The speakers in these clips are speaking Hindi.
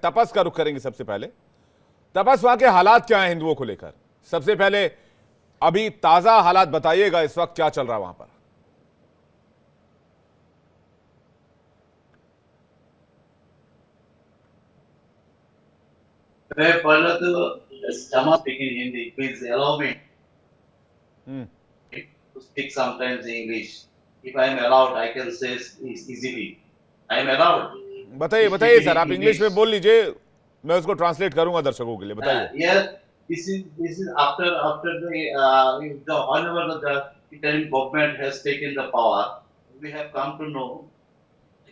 तपस का रुख करेंगे। सबसे पहले तपस, वहां के हालात क्या हैं हिंदुओं को लेकर? सबसे पहले अभी ताजा हालात बताइएगा, इस वक्त क्या चल रहा है वहां पर? पहले तो समा speaking Hindi, please allow me hmm. to speak sometimes English. If I am allowed, I can say easily. I am allowed बताइए to speak बताइए in सर, आप इंग्लिश English. में बोल लीजिए, मैं उसको ट्रांसलेट करूंगा दर्शकों के लिए। बताइए। Yeah, this is after the whenever the interim government has taken the power, we have come to know,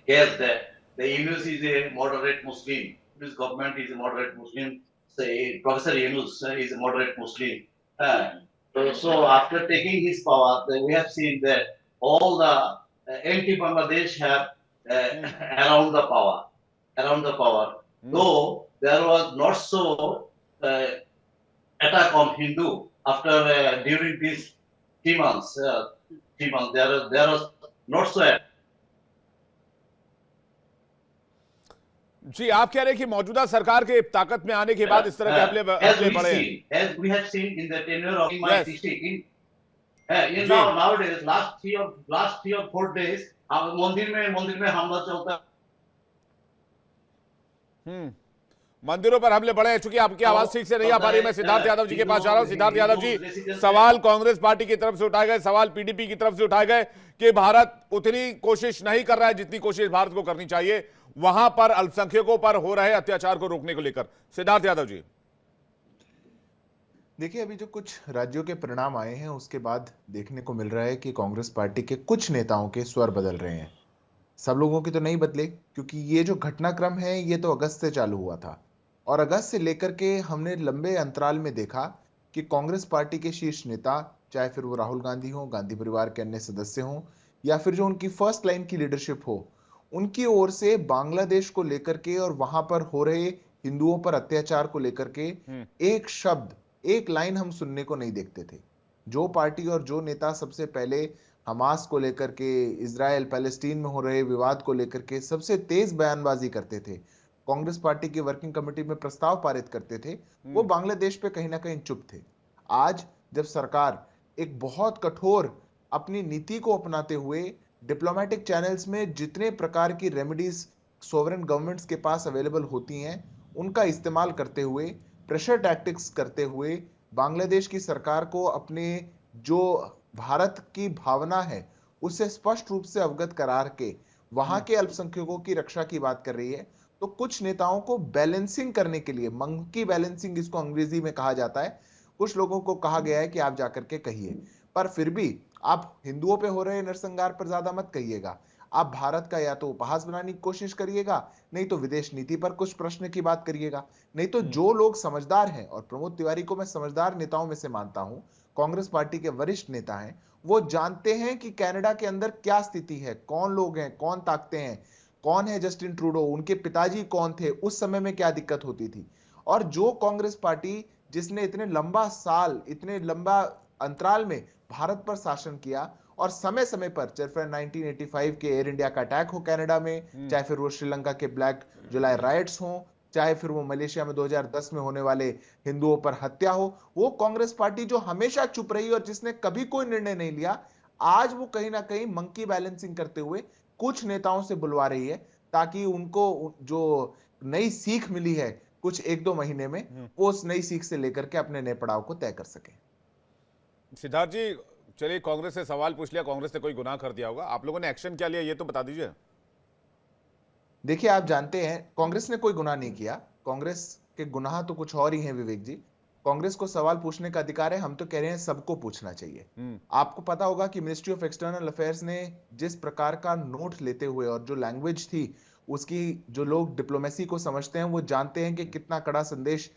yes, that the Yunus is a moderate Muslim. This government is a moderate Muslim. Say Professor Yunus is a moderate Muslim. So after taking his power, we have seen that all the anti-Bangladesh have around the power, around the power. Though there was not so uh, attack on Hindu after during these 3 months. 3 months there was not so attack. जी, आप कह रहे हैं कि मौजूदा सरकार के ताकत में आने के बाद इस तरह के हमले As हमले we बढ़े हैं? see, as we have seen in the tenure of my yes. district, in जी। nowadays last 3 or 4 days, मंदिर में हमला चलता मंदिरों पर हमले बढ़े हैं। चूंकि आपकी आवाज ठीक से नहीं आ पा रही, मैं सिद्धार्थ यादव जी के पास जा रहा हूं। सिद्धार्थ यादव जी, सवाल कांग्रेस पार्टी की तरफ से उठाए गए, सवाल पीडीपी की तरफ से उठाए गए कि भारत उतनी कोशिश नहीं कर रहा है जितनी कोशिश भारत को करनी चाहिए वहां पर अल्पसंख्यकों पर हो रहे अत्याचार को रोकने को लेकर। सिद्धार्थ यादव जी। देखिए, अभी जो कुछ राज्यों के परिणाम आए हैं उसके बाद देखने को मिल रहा है कि कांग्रेस पार्टी के कुछ नेताओं के स्वर बदल रहे हैं। सब लोगों के तो नहीं बदले, क्योंकि ये जो घटनाक्रम है ये तो अगस्त से चालू हुआ था और अगस्त से लेकर के हमने लंबे अंतराल में देखा कि कांग्रेस पार्टी के शीर्ष नेता, चाहे फिर वो राहुल गांधी हो, गांधी परिवार के अन्य सदस्य हों, या फिर जो उनकी फर्स्ट लाइन की लीडरशिप हो, उनकी ओर से बांग्लादेश को लेकर के और वहां पर हो रहे हिंदुओं पर अत्याचार को लेकर के एक शब्द, एक लाइन हम सुनने को नहीं देखते थे। जो पार्टी और जो नेता सबसे पहले हमास को लेकर के, इजराइल पैलेस्टीन में हो रहे विवाद को लेकर के सबसे तेज बयानबाजी करते थे, कांग्रेस पार्टी की वर्किंग कमेटी में प्रस्ताव पारित करते थे, वो बांग्लादेश पे कहीं ना कहीं चुप थे। आज जब सरकार एक बहुत कठोर अपनी नीति को अपनाते हुए डिप्लोमेटिक चैनल्स में जितने प्रकार की रेमेडीज सोवरेन गवर्नमेंट्स के पास अवेलेबल होती हैं उनका इस्तेमाल करते हुए, प्रेशर टैक्टिक्स करते हुए बांग्लादेश की सरकार को अपने जो भारत की भावना है उससे स्पष्ट रूप से अवगत करा के वहां के अल्पसंख्यकों की रक्षा की बात कर रही है, तो कुछ नेताओं को बैलेंसिंग करने के लिए, मंकी बैलेंसिंग इसको अंग्रेजी में कहा जाता है, कुछ लोगों को कहा गया है कि आप जाकर के कहिए। पर फिर भी आप हिंदुओं पे हो रहे नरसंहार पर ज्यादा मत कहिएगा। आप भारत का या तो उपहास बनाने की कोशिश करिएगा, नहीं तो विदेश नीति पर कुछ प्रश्न की बात करिएगा। नहीं तो जो लोग समझदार हैं, और प्रमोद तिवारी को मैं समझदार नेताओं में से मानता हूं, कांग्रेस पार्टी के वरिष्ठ नेता हैं, वो जानते हैं कि कनाडा के अंदर क्या स्थिति है, कौन लोग हैं, कौन ताकतें हैं, कौन है जस्टिन ट्रूडो, उनके पिताजी कौन थे, उस समय में क्या दिक्कत होती थी। और जो कांग्रेस पार्टी जिसने इतने लंबा साल, इतने लंबा अंतराल में भारत पर शासन किया और समय समय पर, चाहे 1985 के एयर इंडिया का अटैक हो कनाडा में, चाहे फिर वो श्रीलंका के ब्लैक जुलाई राइट्स हो, चाहे फिर वो मलेशिया में 2010 में होने वाले हिंदुओं पर हत्या हो, वो कांग्रेस पार्टी जो हमेशा चुप रही और जिसने कभी कोई निर्णय नहीं लिया, आज वो कहीं ना कहीं मंकी बैलेंसिंग करते हुए कुछ नेताओं से बुलवा रही है ताकि उनको जो नई सीख मिली है कुछ 1-2 महीने में, वो उस नई सीख से लेकर के अपने नए पड़ाव को तय कर सके। सिद्धार्थ जी, चलिए कांग्रेस से सवाल पूछ लिया, कांग्रेस ने कोई गुनाह कर दिया होगा, आप लोगों ने एक्शन क्या लिया ये तो बता दीजिए। देखिए, आप जानते हैं कांग्रेस ने कोई गुनाह नहीं किया, कांग्रेस के गुनाह तो कुछ और ही हैं विवेक जी। कांग्रेस को सवाल पूछने का अधिकार है, हम तो कह रहे हैं सबको पूछना चाहिए। आपको पता होगा कि मिनिस्ट्री ऑफ एक्सटर्नल अफेयर्स ने जिस प्रकार का नोट लेते हुए और जो लैंग्वेज थी उसकी, जो लोग डिप्लोमेसी को समझते हैं वो जानते हैं कि कितना कड़ा संदेश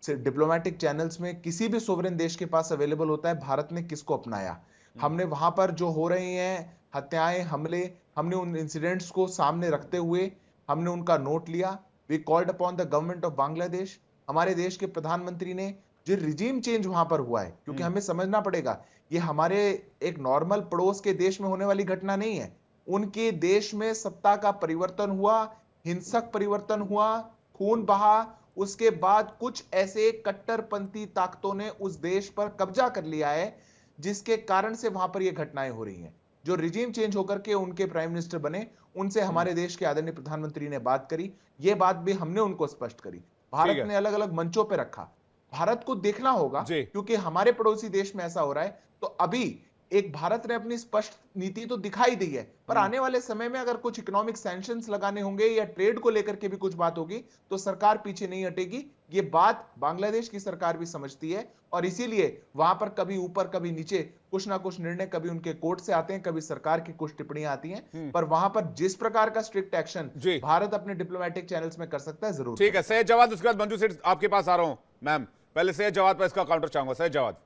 डिप्लोमेटिक चैनल्स में किसी भी सोवरेन देश के पास अवेलेबल होता है, भारत ने किसको अपनाया। हमने वहां पर जो हो रही हैं हत्याएं, हमले, हमने उन इंसिडेंट्स को सामने रखते हुए हमने उनका नोट लिया। We called upon the government of Bangladesh. हमारे देश के प्रधानमंत्री ने, जो रिजीम चेंज वहां पर हुआ है, क्योंकि हमें समझना पड़ेगा ये हमारे एक नॉर्मल पड़ोस के देश में होने वाली घटना नहीं है। उनके देश में सत्ता का परिवर्तन हुआ, हिंसक परिवर्तन हुआ, खून बहा, उसके बाद कुछ ऐसे कट्टरपंथी ताकतों ने उस देश पर कब्जा कर लिया है जिसके कारण से वहां पर ये घटनाएं हो रही हैं। जो रिजीम चेंज होकर के उनके प्राइम मिनिस्टर बने, उनसे हमारे देश के आदरणीय प्रधानमंत्री ने बात करी, ये बात भी हमने उनको स्पष्ट करी, भारत ने अलग अलग मंचों पे रखा। भारत को देखना होगा क्योंकि हमारे पड़ोसी देश में ऐसा हो रहा है, तो अभी एक भारत ने अपनी स्पष्ट नीति तो दिखाई दी है, पर आने वाले समय में अगर कुछ इकोनॉमिक सैंक्शंस लगाने होंगे या ट्रेड को लेकर के भी कुछ बात होगी तो सरकार पीछे नहीं हटेगी। ये बात बांग्लादेश की सरकार भी समझती है और इसीलिए वहां पर कभी ऊपर कभी नीचे कुछ ना कुछ निर्णय कभी उनके कोर्ट से आते हैं, कभी सरकार की कुछ टिप्पणियां आती हैं, पर वहां पर जिस प्रकार का स्ट्रिक्ट एक्शन भारत अपने डिप्लोमेटिक चैनल्स में कर सकता है जरूर। ठीक है सैयद जवाद, उसके बाद मंजू सेठ आपके पास आ रहा हूं। मैम पहले सैयद जवाद पर इसका काउंटर चाहूंगा। सैयद जवाद।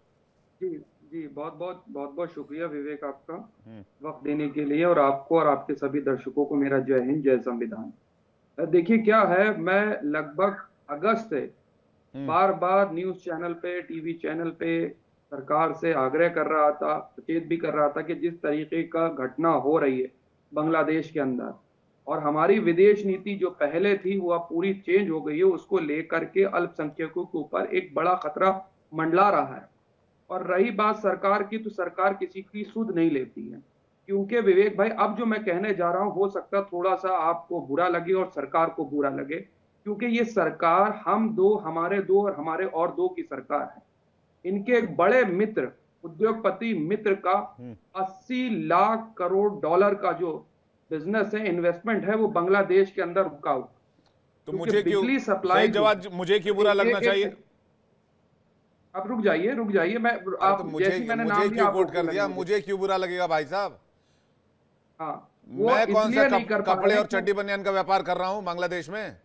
जी बहुत बहुत शुक्रिया विवेक आपका वक्त देने के लिए, और आपको और आपके सभी दर्शकों को मेरा जय हिंद, जय संविधान। देखिए क्या है, मैं लगभग अगस्त से बार बार न्यूज चैनल पे, टीवी चैनल पे सरकार से आग्रह कर रहा था, सचेत भी कर रहा था कि जिस तरीके का घटना हो रही है बांग्लादेश के अंदर, और हमारी विदेश नीति जो पहले थी वो अब पूरी चेंज हो गई है, उसको लेकर के अल्पसंख्यकों के ऊपर एक बड़ा खतरा मंडला रहा है। और रही बात सरकार की, तो सरकार किसी की सुध नहीं लेती है, क्योंकि विवेक भाई अब जो मैं कहने जा रहा हूं हो सकता थोड़ा सा आपको बुरा लगे और सरकार को बुरा लगे, क्योंकि ये सरकार हम दो, हमारे दो और हमारे और दो की सरकार है। इनके एक बड़े मित्र, उद्योगपति मित्र का 80 लाख करोड़ डॉलर का जो बिजनेस है, इन्वेस्टमेंट है, वो बांग्लादेश के अंदर रुका हुआ। तो मुझे क्यों सैयद जवाद, मुझे क्यों बुरा लगना चाहिए? आप रुक जाइए मैं आप तो मुझे क्यों कोट कर दिया? मुझे क्यों बुरा लगेगा भाई साहब? हाँ, मैं कौन सा कपड़े और चड्डी बनियान का व्यापार कर रहा हूं बांग्लादेश में?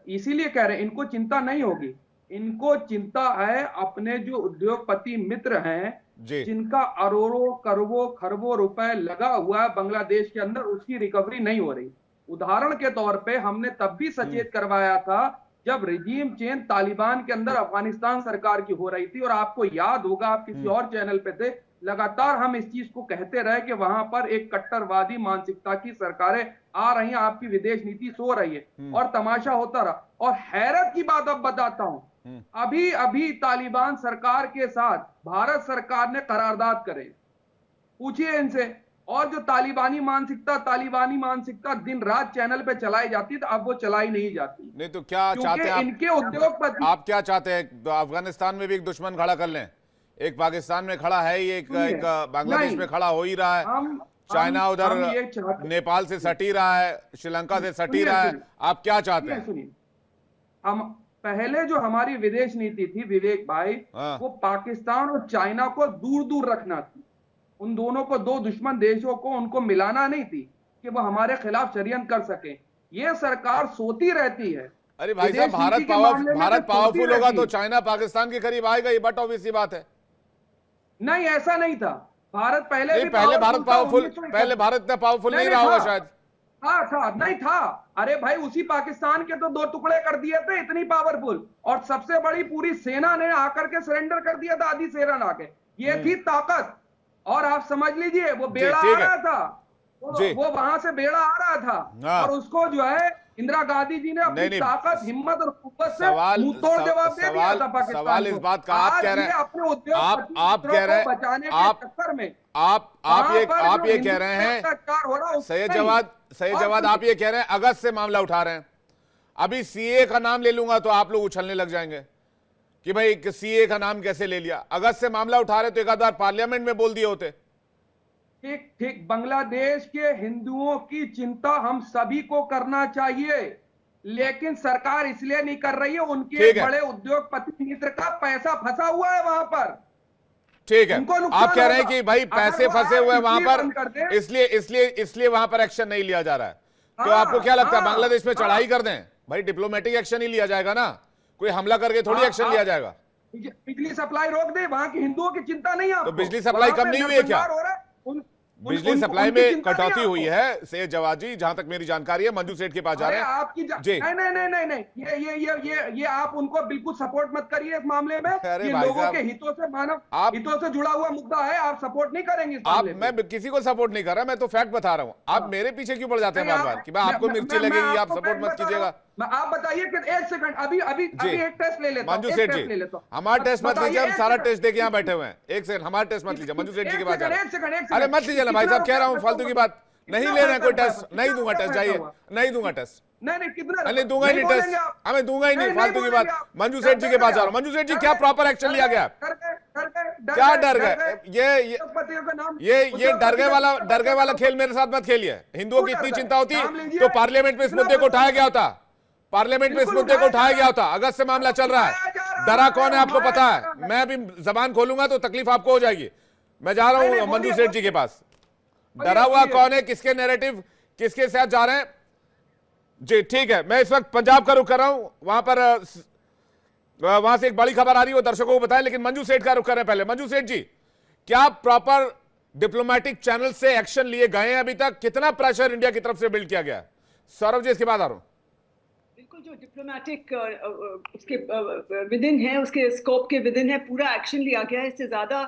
इसीलिए कह रहे हैं इनको चिंता नहीं होगी। इनको चिंता है अपने जो उद्योगपति मित्र हैं, जिनका अरबों करोड़ों खरबों रुपए लगा हुआ है बांग्लादेश के अंदर, उसकी रिकवरी नहीं हो रही। उदाहरण के तौर पे हमने तब भी सचेत करवाया था जब रिजीम चेंज तालिबान के अंदर अफगानिस्तान सरकार की हो रही थी, और आपको याद होगा, आप किसी और चैनल पे थे, लगातार हम इस चीज को कहते रहे कि वहां पर एक कट्टरवादी मानसिकता की सरकारें आ रही हैं, आपकी विदेश नीति सो रही है, और तमाशा होता रहा। और हैरत की बात अब बताता हूं, अभी अभी तालिबान सरकार के साथ भारत सरकार ने करारदाद करे, पूछिए इनसे। और जो तालिबानी मानसिकता दिन रात चैनल पे चलाई जाती है, तो अब वो चलाई नहीं जाती। नहीं तो क्या चाहते हैं आप? इनके उद्योगपति, आप क्या चाहते हैं? तो अफगानिस्तान में भी एक दुश्मन खड़ा कर लें, एक पाकिस्तान में खड़ा है, एक बांग्लादेश में खड़ा हो ही रहा है, चाइना उधर नेपाल से सटी रहा है, श्रीलंका से सटी रहा है, आप क्या चाहते हैं? सुनिए, हम पहले जो हमारी विदेश नीति थी विवेक भाई, वो पाकिस्तान और चाइना को दूर दूर रखना थी। उन दोनों को, दो दुश्मन देशों को, उनको मिलाना नहीं थी कि वो हमारे खिलाफ षड्यंत्र कर सके। ये सरकार सोती रहती है। अरे भाई साहब, भारत पावरफुल होगा तो चाइना पाकिस्तान के करीब आएगा, ये बट ऑब्वियस सी बात है। नहीं, ऐसा नहीं था। भारत पहले भारत पावरफुल, पहले भारत इतना पावरफुल नहीं रहा होगा शायद। था नहीं था। अरे भाई, उसी पाकिस्तान के तो 2 टुकड़े कर दिए थे, इतनी पावरफुल, और सबसे बड़ी पूरी सेना ने आकर के सरेंडर कर दिया था, आधी सेना आके। ये थी ताकत। और आप समझ लीजिए, वो बेड़ा आ रहा था, वो वहां से बेड़ा आ रहा था, और उसको जो है इंदिरा गांधी जी ने अपनी ताकत, हिम्मत और कुव्वत से मुंहतोड़ जवाब दे दिया था पाकिस्तान को। सवाल इस बात का आप कह रहे हैं, अपने उद्योग आप कह रहे हैं, बचाने के चक्कर में आप ये कह रहे हैं, सैयद जवाद आप ये कह रहे हैं अगस्त से मामला उठा रहे हैं। अभी सीए का नाम ले लूंगा तो आप लोग उछलने लग जाएंगे कि भाई सीए का नाम कैसे ले लिया। अगस्त से मामला उठा रहे तो एक आध बार पार्लियामेंट में बोल दिए होते। ठीक, बांग्लादेश के हिंदुओं की चिंता हम सभी को करना चाहिए, लेकिन सरकार इसलिए नहीं कर रही है, उनके बड़े उद्योगपति मित्र का पैसा फंसा हुआ है वहां पर। ठीक है, आप कह रहे हैं कि भाई पैसे फंसे हुए हैं वहां पर, इसलिए वहां पर एक्शन नहीं लिया जा रहा है। तो आपको क्या लगता है बांग्लादेश में चढ़ाई कर दें? भाई डिप्लोमेटिक एक्शन ही लिया जाएगा ना, कोई हमला करके थोड़ी एक्शन लिया जाएगा। बिजली सप्लाई रोक दे, वहां के हिंदुओं की चिंता नहीं है। तो बिजली सप्लाई कम नहीं हुई है क्या? बिजली सप्लाई में कटौती हुई है से जवाब जी, जहां तक मेरी जानकारी है। मंजू सेठ के पास जा रहे हैं आपकी जी। नहीं नहीं नहीं नहीं, ये आप उनको बिल्कुल सपोर्ट मत करिए इस मामले में। अरे ये भाई लोगों साहब, के हितों से मानव आप- हितों से जुड़ा हुआ मुद्दा है, आप सपोर्ट नहीं करेंगे इस आप मामले में। मैं किसी को सपोर्ट नहीं कर रहा, मैं तो फैक्ट बता रहा हूं। आप मेरे पीछे क्यों पड़ जाते हैं बार बार कि मैं आपको मिर्ची लगेगी, आप सपोर्ट मत कीजिएगा। आप बताइए कि एक सेकंड, अभी अभी अभी एक टेस्ट ले लेता हूं, मंजू एक सेठ टेस्ट जी, ले लेता हूं। हमारा टेस्ट मत बताइए, लीजिए, हम एक सारा सेकंड। टेस्ट देके यहाँ बैठे हुए हैं। एक सेकंड, हमारा टेस्ट मत लीजिए, मंजू सेठ जी के पास जा रहे एक सेकंड, हैं। एक अरे सेकंड। मत लीजिए ना भाई साहब, कह रहा हूँ फालतू की बात नहीं ले रहे हैं कोई टेस्ट, नहीं दूंगा टेस्ट, जाइए, नहीं दूंगा टेस्ट, नहीं कितना नहीं दूंगा ही नहीं टेस्ट, बोलेंगे आप। हमें दूंगा ही नहीं, फालतू की बात। बोलेंगे आप। मंजू सेठ जी के पास जा रहा हूँ। मंजू सेठ जी, क्या प्रॉपर एक्शन लिया गया? क्या डर गए? ये डर गए वाला खेल मेरे साथ मत खेलिए। हिंदुओं की इतनी चिंता होती तो पार्लियामेंट में इस मुद्दे को उठाया गया होता, पार्लियामेंट में इस मुद्दे को उठाया गया होता। अगस्त से मामला चल रहा है, डरा कौन है आपको पता है। मैं भी जबान खोलूंगा तो तकलीफ आपको हो जाएगी। मैं जा रहा हूं मंजू सेठ जी के पास। डरा हुआ कौन है, किसके नैरेटिव किसके साथ जा रहे हैं जी? ठीक है, मैं इस वक्त पंजाब का रुख कर रहा हूं, वहां से एक बड़ी खबर आ रही है, वो दर्शकों को बताएं, लेकिन मंजू सेठ का रुख कर रहे हैं पहले। मंजू सेठ जी, क्या प्रॉपर डिप्लोमेटिक चैनल से एक्शन लिए गए हैं अभी तक? कितना प्रेशर इंडिया की तरफ से बिल्ड किया गया है? सौरभ जी, इसके बाद आ रहा हूं। बिल्कुल, जो डिप्लोमेटिक उसके विदिन है, उसके स्कोप के विदिन है, पूरा एक्शन लिया गया है। इससे ज्यादा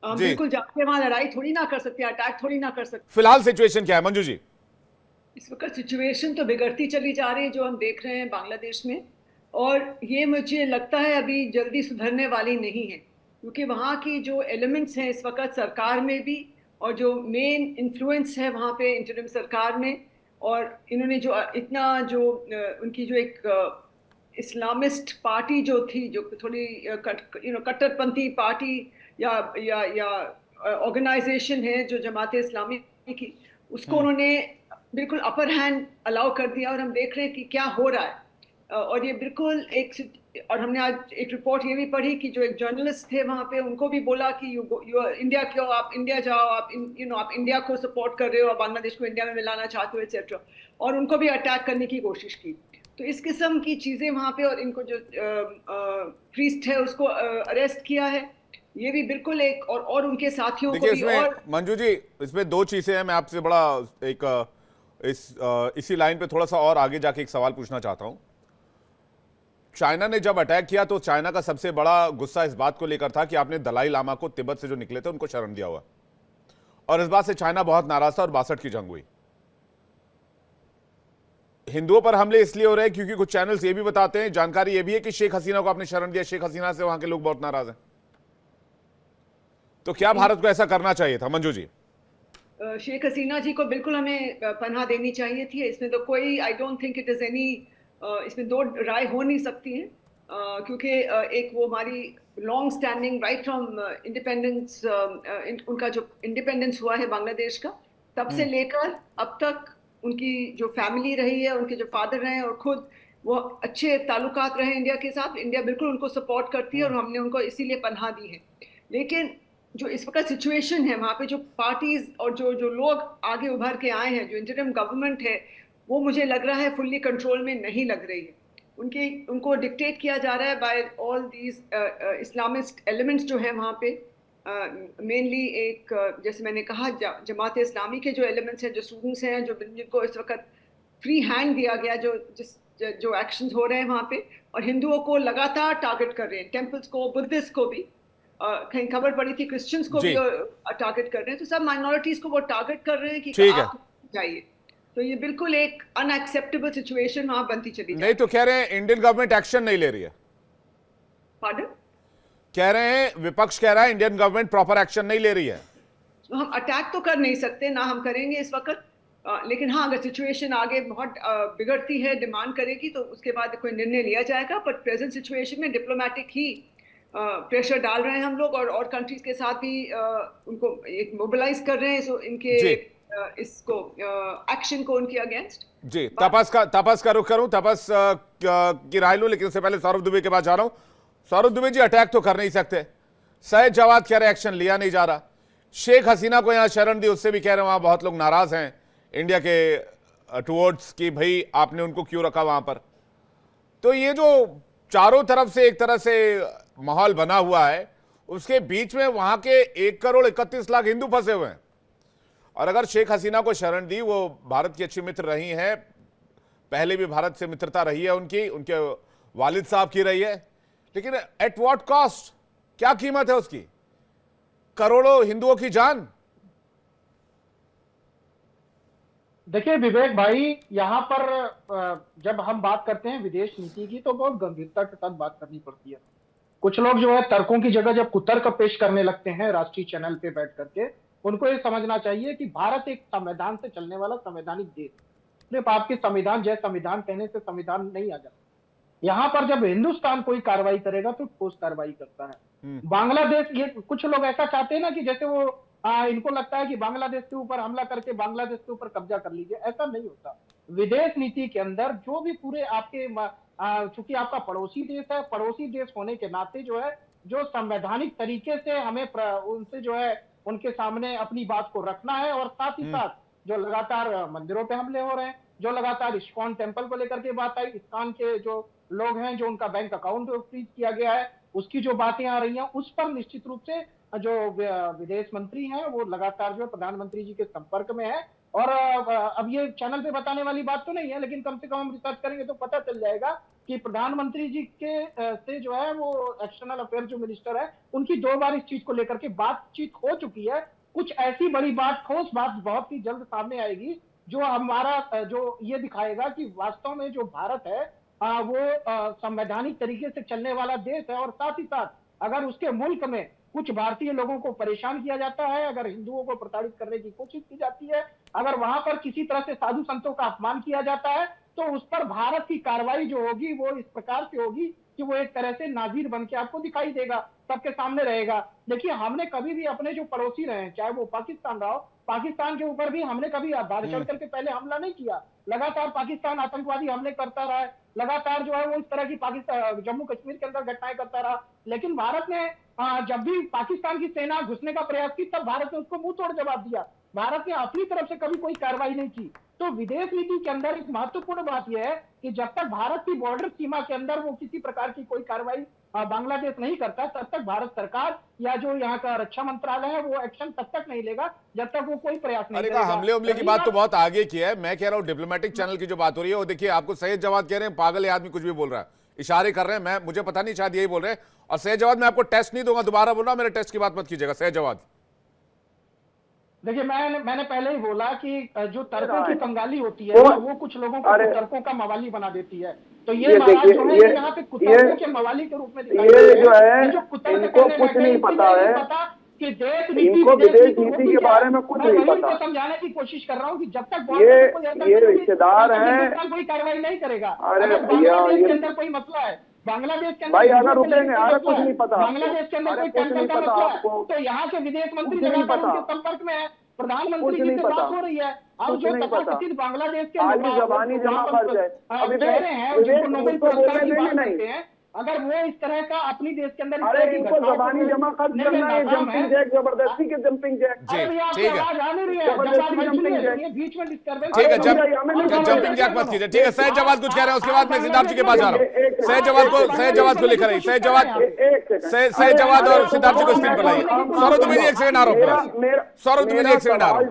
बिल्कुल जाके वहां लड़ाई थोड़ी ना कर सकते, अटैक थोड़ी ना कर सकते। फिलहाल सिचुएशन क्या है मंजू जी? इस वक्त सिचुएशन तो बिगड़ती चली जा रही है, जो हम देख रहे हैं बांग्लादेश में, और ये मुझे लगता है अभी जल्दी सुधरने वाली नहीं है, क्योंकि वहाँ की जो एलिमेंट्स हैं इस वक्त सरकार में भी, और जो मेन इन्फ्लुएंस है वहाँ पे इंटरिम सरकार में, और इन्होंने जो इतना जो उनकी जो एक इस्लामिस्ट पार्टी जो थी, जो थोड़ी कट्टरपंथी पार्टी या ऑर्गेनाइजेशन है जो जमात इस्लामी की, उसको उन्होंने बिल्कुल अपर हैंड अलाउ कर दिया, और हम देख रहे हैं कि क्या हो रहा है। और ये बिल्कुल और हमने आज एक रिपोर्ट ये भी पढ़ी कि जो एक जर्नलिस्ट थे वहाँ पे, उनको भी बोला कि यू इंडिया क्यों, आप इंडिया जाओ, आप आप इंडिया को सपोर्ट कर रहे हो, आप बांग्लादेश को इंडिया में मिलाना चाहते हो, एक्सेट्रा, और उनको भी अटैक करने की कोशिश की। तो इस किस्म की चीज़ें वहाँ पे, और इनको जो प्रीस्ट है उसको अरेस्ट किया है, ये भी बिल्कुल एक, और उनके साथियों को भी। और मंजू जी, इसमें दो चीजें हैं, मैं आपसे बड़ा एक इसी लाइन पे थोड़ा सा और आगे जाके एक सवाल पूछना चाहता हूं। चाइना ने जब अटैक किया तो चाइना का सबसे बड़ा गुस्सा इस बात को लेकर था कि आपने दलाई लामा को तिब्बत से जो निकले थे उनको शरण दिया हुआ, और इस बात से चाइना बहुत नाराज था और 62 की जंग हुई। हिंदुओं पर हमले इसलिए हो रहे हैं क्योंकि कुछ चैनल्स ये भी बताते हैं, जानकारी ये भी है कि शेख हसीना को आपने शरण दिया, शेख हसीना से वहां के लोग बहुत नाराज हैं। तो क्या भारत को ऐसा करना चाहिए था मंजू जी? शेख हसीना जी को बिल्कुल हमें पनाह देनी चाहिए थी। इसमें तो कोई, I don't think it is any, इसमें दो राय हो नहीं सकती है, क्योंकि एक वो हमारी long standing right from independence, उनका जो इंडिपेंडेंस हुआ है बांग्लादेश का, तब से लेकर अब तक उनकी जो फैमिली रही है, उनके जो फादर रहे हैं, और खुद वो अच्छे ताल्लुकात रहे इंडिया के साथ। इंडिया बिल्कुल उनको सपोर्ट करती है, और हमने उनको इसीलिए पनाह दी है। लेकिन जो इस वक्त सिचुएशन है वहाँ पे, जो पार्टीज और जो लोग आगे उभर के आए हैं, जो इंटरिम गवर्नमेंट है, वो मुझे लग रहा है फुल्ली कंट्रोल में नहीं लग रही है। उनको डिक्टेट किया जा रहा है by all these Islamist elements जो है वहाँ पे। मेनली एक जैसे मैंने कहा, जमात इस्लामी के जो एलिमेंट्स हैं, जो स्टूडेंट्स हैं, जिनको इस वक्त फ्री हैंड दिया गया, जो एक्शंस हो रहे हैं वहाँ पे, और हिंदुओं को लगातार टारगेट कर रहे हैं, टेम्पल्स को, बुद्धिस्ट को भी, कहीं खबर पड़ी थी क्रिश्चियंस को भी टारगेट कर रहे हैं। तो सब माइनॉरिटीज को वो टारगेट कर रहे हैं कि आप जाइए। तो ये बिल्कुल एक अनएक्सेप्टेबल सिचुएशन वहां बनती चली नहीं, तो कह रहे हैं इंडियन गवर्नमेंट एक्शन नहीं ले रही है। पार्डन? कह रहे हैं, विपक्ष कह रहा है इंडियन गवर्नमेंट प्रॉपर एक्शन नहीं ले रही है। तो हम अटैक तो कर नहीं सकते, ना हम करेंगे इस वक्त, लेकिन हाँ, अगर सिचुएशन आगे बहुत बिगड़ती है, डिमांड करेगी, तो उसके बाद कोई निर्णय लिया जाएगा। बट प्रेजेंट सिचुएशन में डिप्लोमेटिक ही प्रेशर डाल रहे हैं हम लोग, और कंट्रीज के साथ भी उनको एक मोबिलाइज कर रहे हैं, सो इनके इसको एक्शन को उनके अगेंस्ट। जी, तपस का रुख करूं, तपस की राय लूं, लेकिन उससे पहले सौरभ दुबे के पास जा रहा हूं। सौरभ दुबे जी, अटैक तो कर नहीं सकते, सैयद जवाद कह रहे एक्शन लिया नहीं जा रहा, शेख हसीना को यहां शरण दी, उससे भी कह रहे हैं वहां बहुत लोग नाराज हैं इंडिया के टुवर्ड्स कि भाई आपने उनको क्यों रखा वहां पर। तो ये जो चारों तरफ से एक तरह से माहौल बना हुआ है, उसके बीच में वहां के 1 करोड़ 31 लाख हिंदू फंसे हुए हैं, और अगर शेख हसीना को शरण दी, वो भारत की अच्छी मित्र रही हैं, पहले भी भारत से मित्रता रही है उनकी, उनके वालिद साहब की रही है, लेकिन एट व्हाट कॉस्ट, क्या कीमत है उसकी? करोड़ों हिंदुओं की जान। देखिए विवेक भाई, यहाँ पर जब हम बात करते हैं विदेश नीति की तो बहुत गंभीरता के साथ बात करनी पड़ती है। कुछ लोग जो है तर्कों की जगह जब कुतर्क पेश करने लगते हैं राष्ट्रीय चैनल पे बैठ करके, उनको ये समझना चाहिए कि भारत एक संविधान से चलने वाला संवैधानिक देश, सिर्फ आपके संविधान जय संविधान कहने से संविधान नहीं आ जाता। यहाँ पर जब हिंदुस्तान कोई कार्रवाई करेगा तो ठोस कार्रवाई करता है। बांग्लादेश, ये कुछ लोग ऐसा चाहते हैं ना कि जैसे वो इनको लगता है कि बांग्लादेश के ऊपर हमला करके बांग्लादेश के ऊपर कब्जा कर लीजिए, ऐसा नहीं होता। विदेश नीति के अंदर जो भी पूरे आपके चूंकि आपका पड़ोसी देश है, पड़ोसी देश होने के नाते जो है, जो संवैधानिक तरीके से हमें उनसे जो है उनके सामने अपनी बात को रखना है, और साथ ही साथ जो लगातार मंदिरों पे हमले हो रहे हैं, जो लगातार इस्कॉन टेम्पल को लेकर के बात आई, इस्कॉन के जो लोग हैं, जो उनका बैंक अकाउंट फ्रीज किया गया है, उसकी जो बातें आ रही हैं, उस पर निश्चित रूप से जो विदेश मंत्री हैं वो लगातार जो प्रधानमंत्री जी के संपर्क में है। और अब ये चैनल पे बताने वाली बात तो नहीं है, लेकिन कम से कम हम रिसर्च करेंगे तो पता चल जाएगा कि प्रधानमंत्री जी के से जो है वो एक्सटर्नल अफेयर जो मिनिस्टर है, उनकी 2 बार इस चीज को लेकर के बातचीत हो चुकी है। कुछ ऐसी बड़ी बात, ठोस बात बहुत ही जल्द सामने आएगी जो हमारा जो ये दिखाएगा कि वास्तव में जो भारत है वो संवैधानिक तरीके से चलने वाला देश है। और साथ ही साथ अगर उसके मुल्क में कुछ भारतीय लोगों को परेशान किया जाता है, अगर हिंदुओं को प्रताड़ित करने की कोशिश की जाती है, अगर वहां पर किसी तरह से साधु संतों का अपमान किया जाता है, तो उस पर भारत की कार्रवाई जो होगी वो इस प्रकार से होगी कि वो एक तरह से नाजीर बन के आपको दिखाई देगा, सबके सामने रहेगा। देखिए, हमने कभी भी अपने जो पड़ोसी रहे हैं, चाहे वो पाकिस्तान रहा हो, पाकिस्तान के ऊपर भी हमने कभी बढ़ चढ़ करके पहले हमला नहीं किया। लगातार पाकिस्तान आतंकवादी हमले करता रहा है, लगातार जो है वो इस तरह की पाकिस्तान जम्मू कश्मीर के अंदर घटनाएं करता रहा। लेकिन भारत ने जब भी पाकिस्तान की सेना घुसने का प्रयास की, तब भारत ने उसको मुंह तोड़ जवाब दिया। भारत ने अपनी तरफ से कभी कोई कार्रवाई नहीं की। तो विदेश नीति के अंदर एक महत्वपूर्ण बात यह है कि जब तक भारत की बॉर्डर सीमा के अंदर वो किसी प्रकार की कोई कार्रवाई बांग्लादेश नहीं करता, तब तक भारत सरकार या जो यहाँ का रक्षा मंत्रालय है वो एक्शन तब तक नहीं लेगा जब तक वो कोई प्रयास नहीं करेगा। हमले की बात तो बहुत आगे की है, मैं कह रहा हूँ डिप्लोमेटिक चैनल की जो बात हो रही है, वो देखिए आपको सैयद जवाद कह रहे हैं पागल है आदमी, कुछ भी बोल रहा है, इशारे कर रहे हैं, मैं मुझे पता नहीं, शायद यही बोल रहे हैं। और सैयद जवाद, मैं आपको टेस्ट नहीं दूंगा, दोबारा बोल रहा हूं, मेरे टेस्ट की बात मत कीजिएगा। सैयद जवाद, देखिए मैंने पहले ही बोला कि जो तर्कों की कंगाली होती है वो कुछ लोगों को तर्कों का मवाली बना देती है। तो ये महाराज जो है यहाँ पे कुतर्कों के मवाली के रूप में दिखाई दे रहे हैं, जो कुतर्क करने कुछ नहीं पता है कि देश इनको विदेश नीति के बारे में कुछ नहीं पता। समझाने की कोशिश कर रहा हूँ कि जब तक ये रिश्तेदार हैं, कोई कार्रवाई नहीं करेगा। अरे बांग्लादेश के अंदर कोई मसला है, बांग्लादेश के अंदर भाई अगर रुकेंगे, अरे कुछ नहीं पता, बांग्लादेश के अंदर कोई कैंसर का मसला है, तो यहाँ के विदेश मंत्री लगातार उनके संपर्क में है, प्रधानमंत्री जी से बात हो रही है। अब जो तथाकथित बांग्लादेश के जबानी जमा कर जाए चेहरे हैं जिनको नोबेल पुरस्कार की बात करते हैं, अगर वो इस तरह का अपनी देश के अंदर इनको जबानी जमा कर करना है, जंपिंग जैक, जबरदस्ती के जंपिंग जैक। ठीक है, आवाज आ नहीं रही है, बीच में डिस्टर्बेंस। ठीक है, जंपिंग जैक मत कीजिए। ठीक है, सैयद जवाद कुछ कह रहे हैं, उसके बाद मैं सिद्धार्थ जी के पास जा रहा हूँ। सैयद जवाद को लेकर आई, सैयद जवाद और सिद्धार्थ जी को स्क्रीन पर लाइए। सौरभ दुबे जी एक सेकंड आ रहा हूँ, सौरभ दुबे जी एक सेकंड आ रहा हूँ।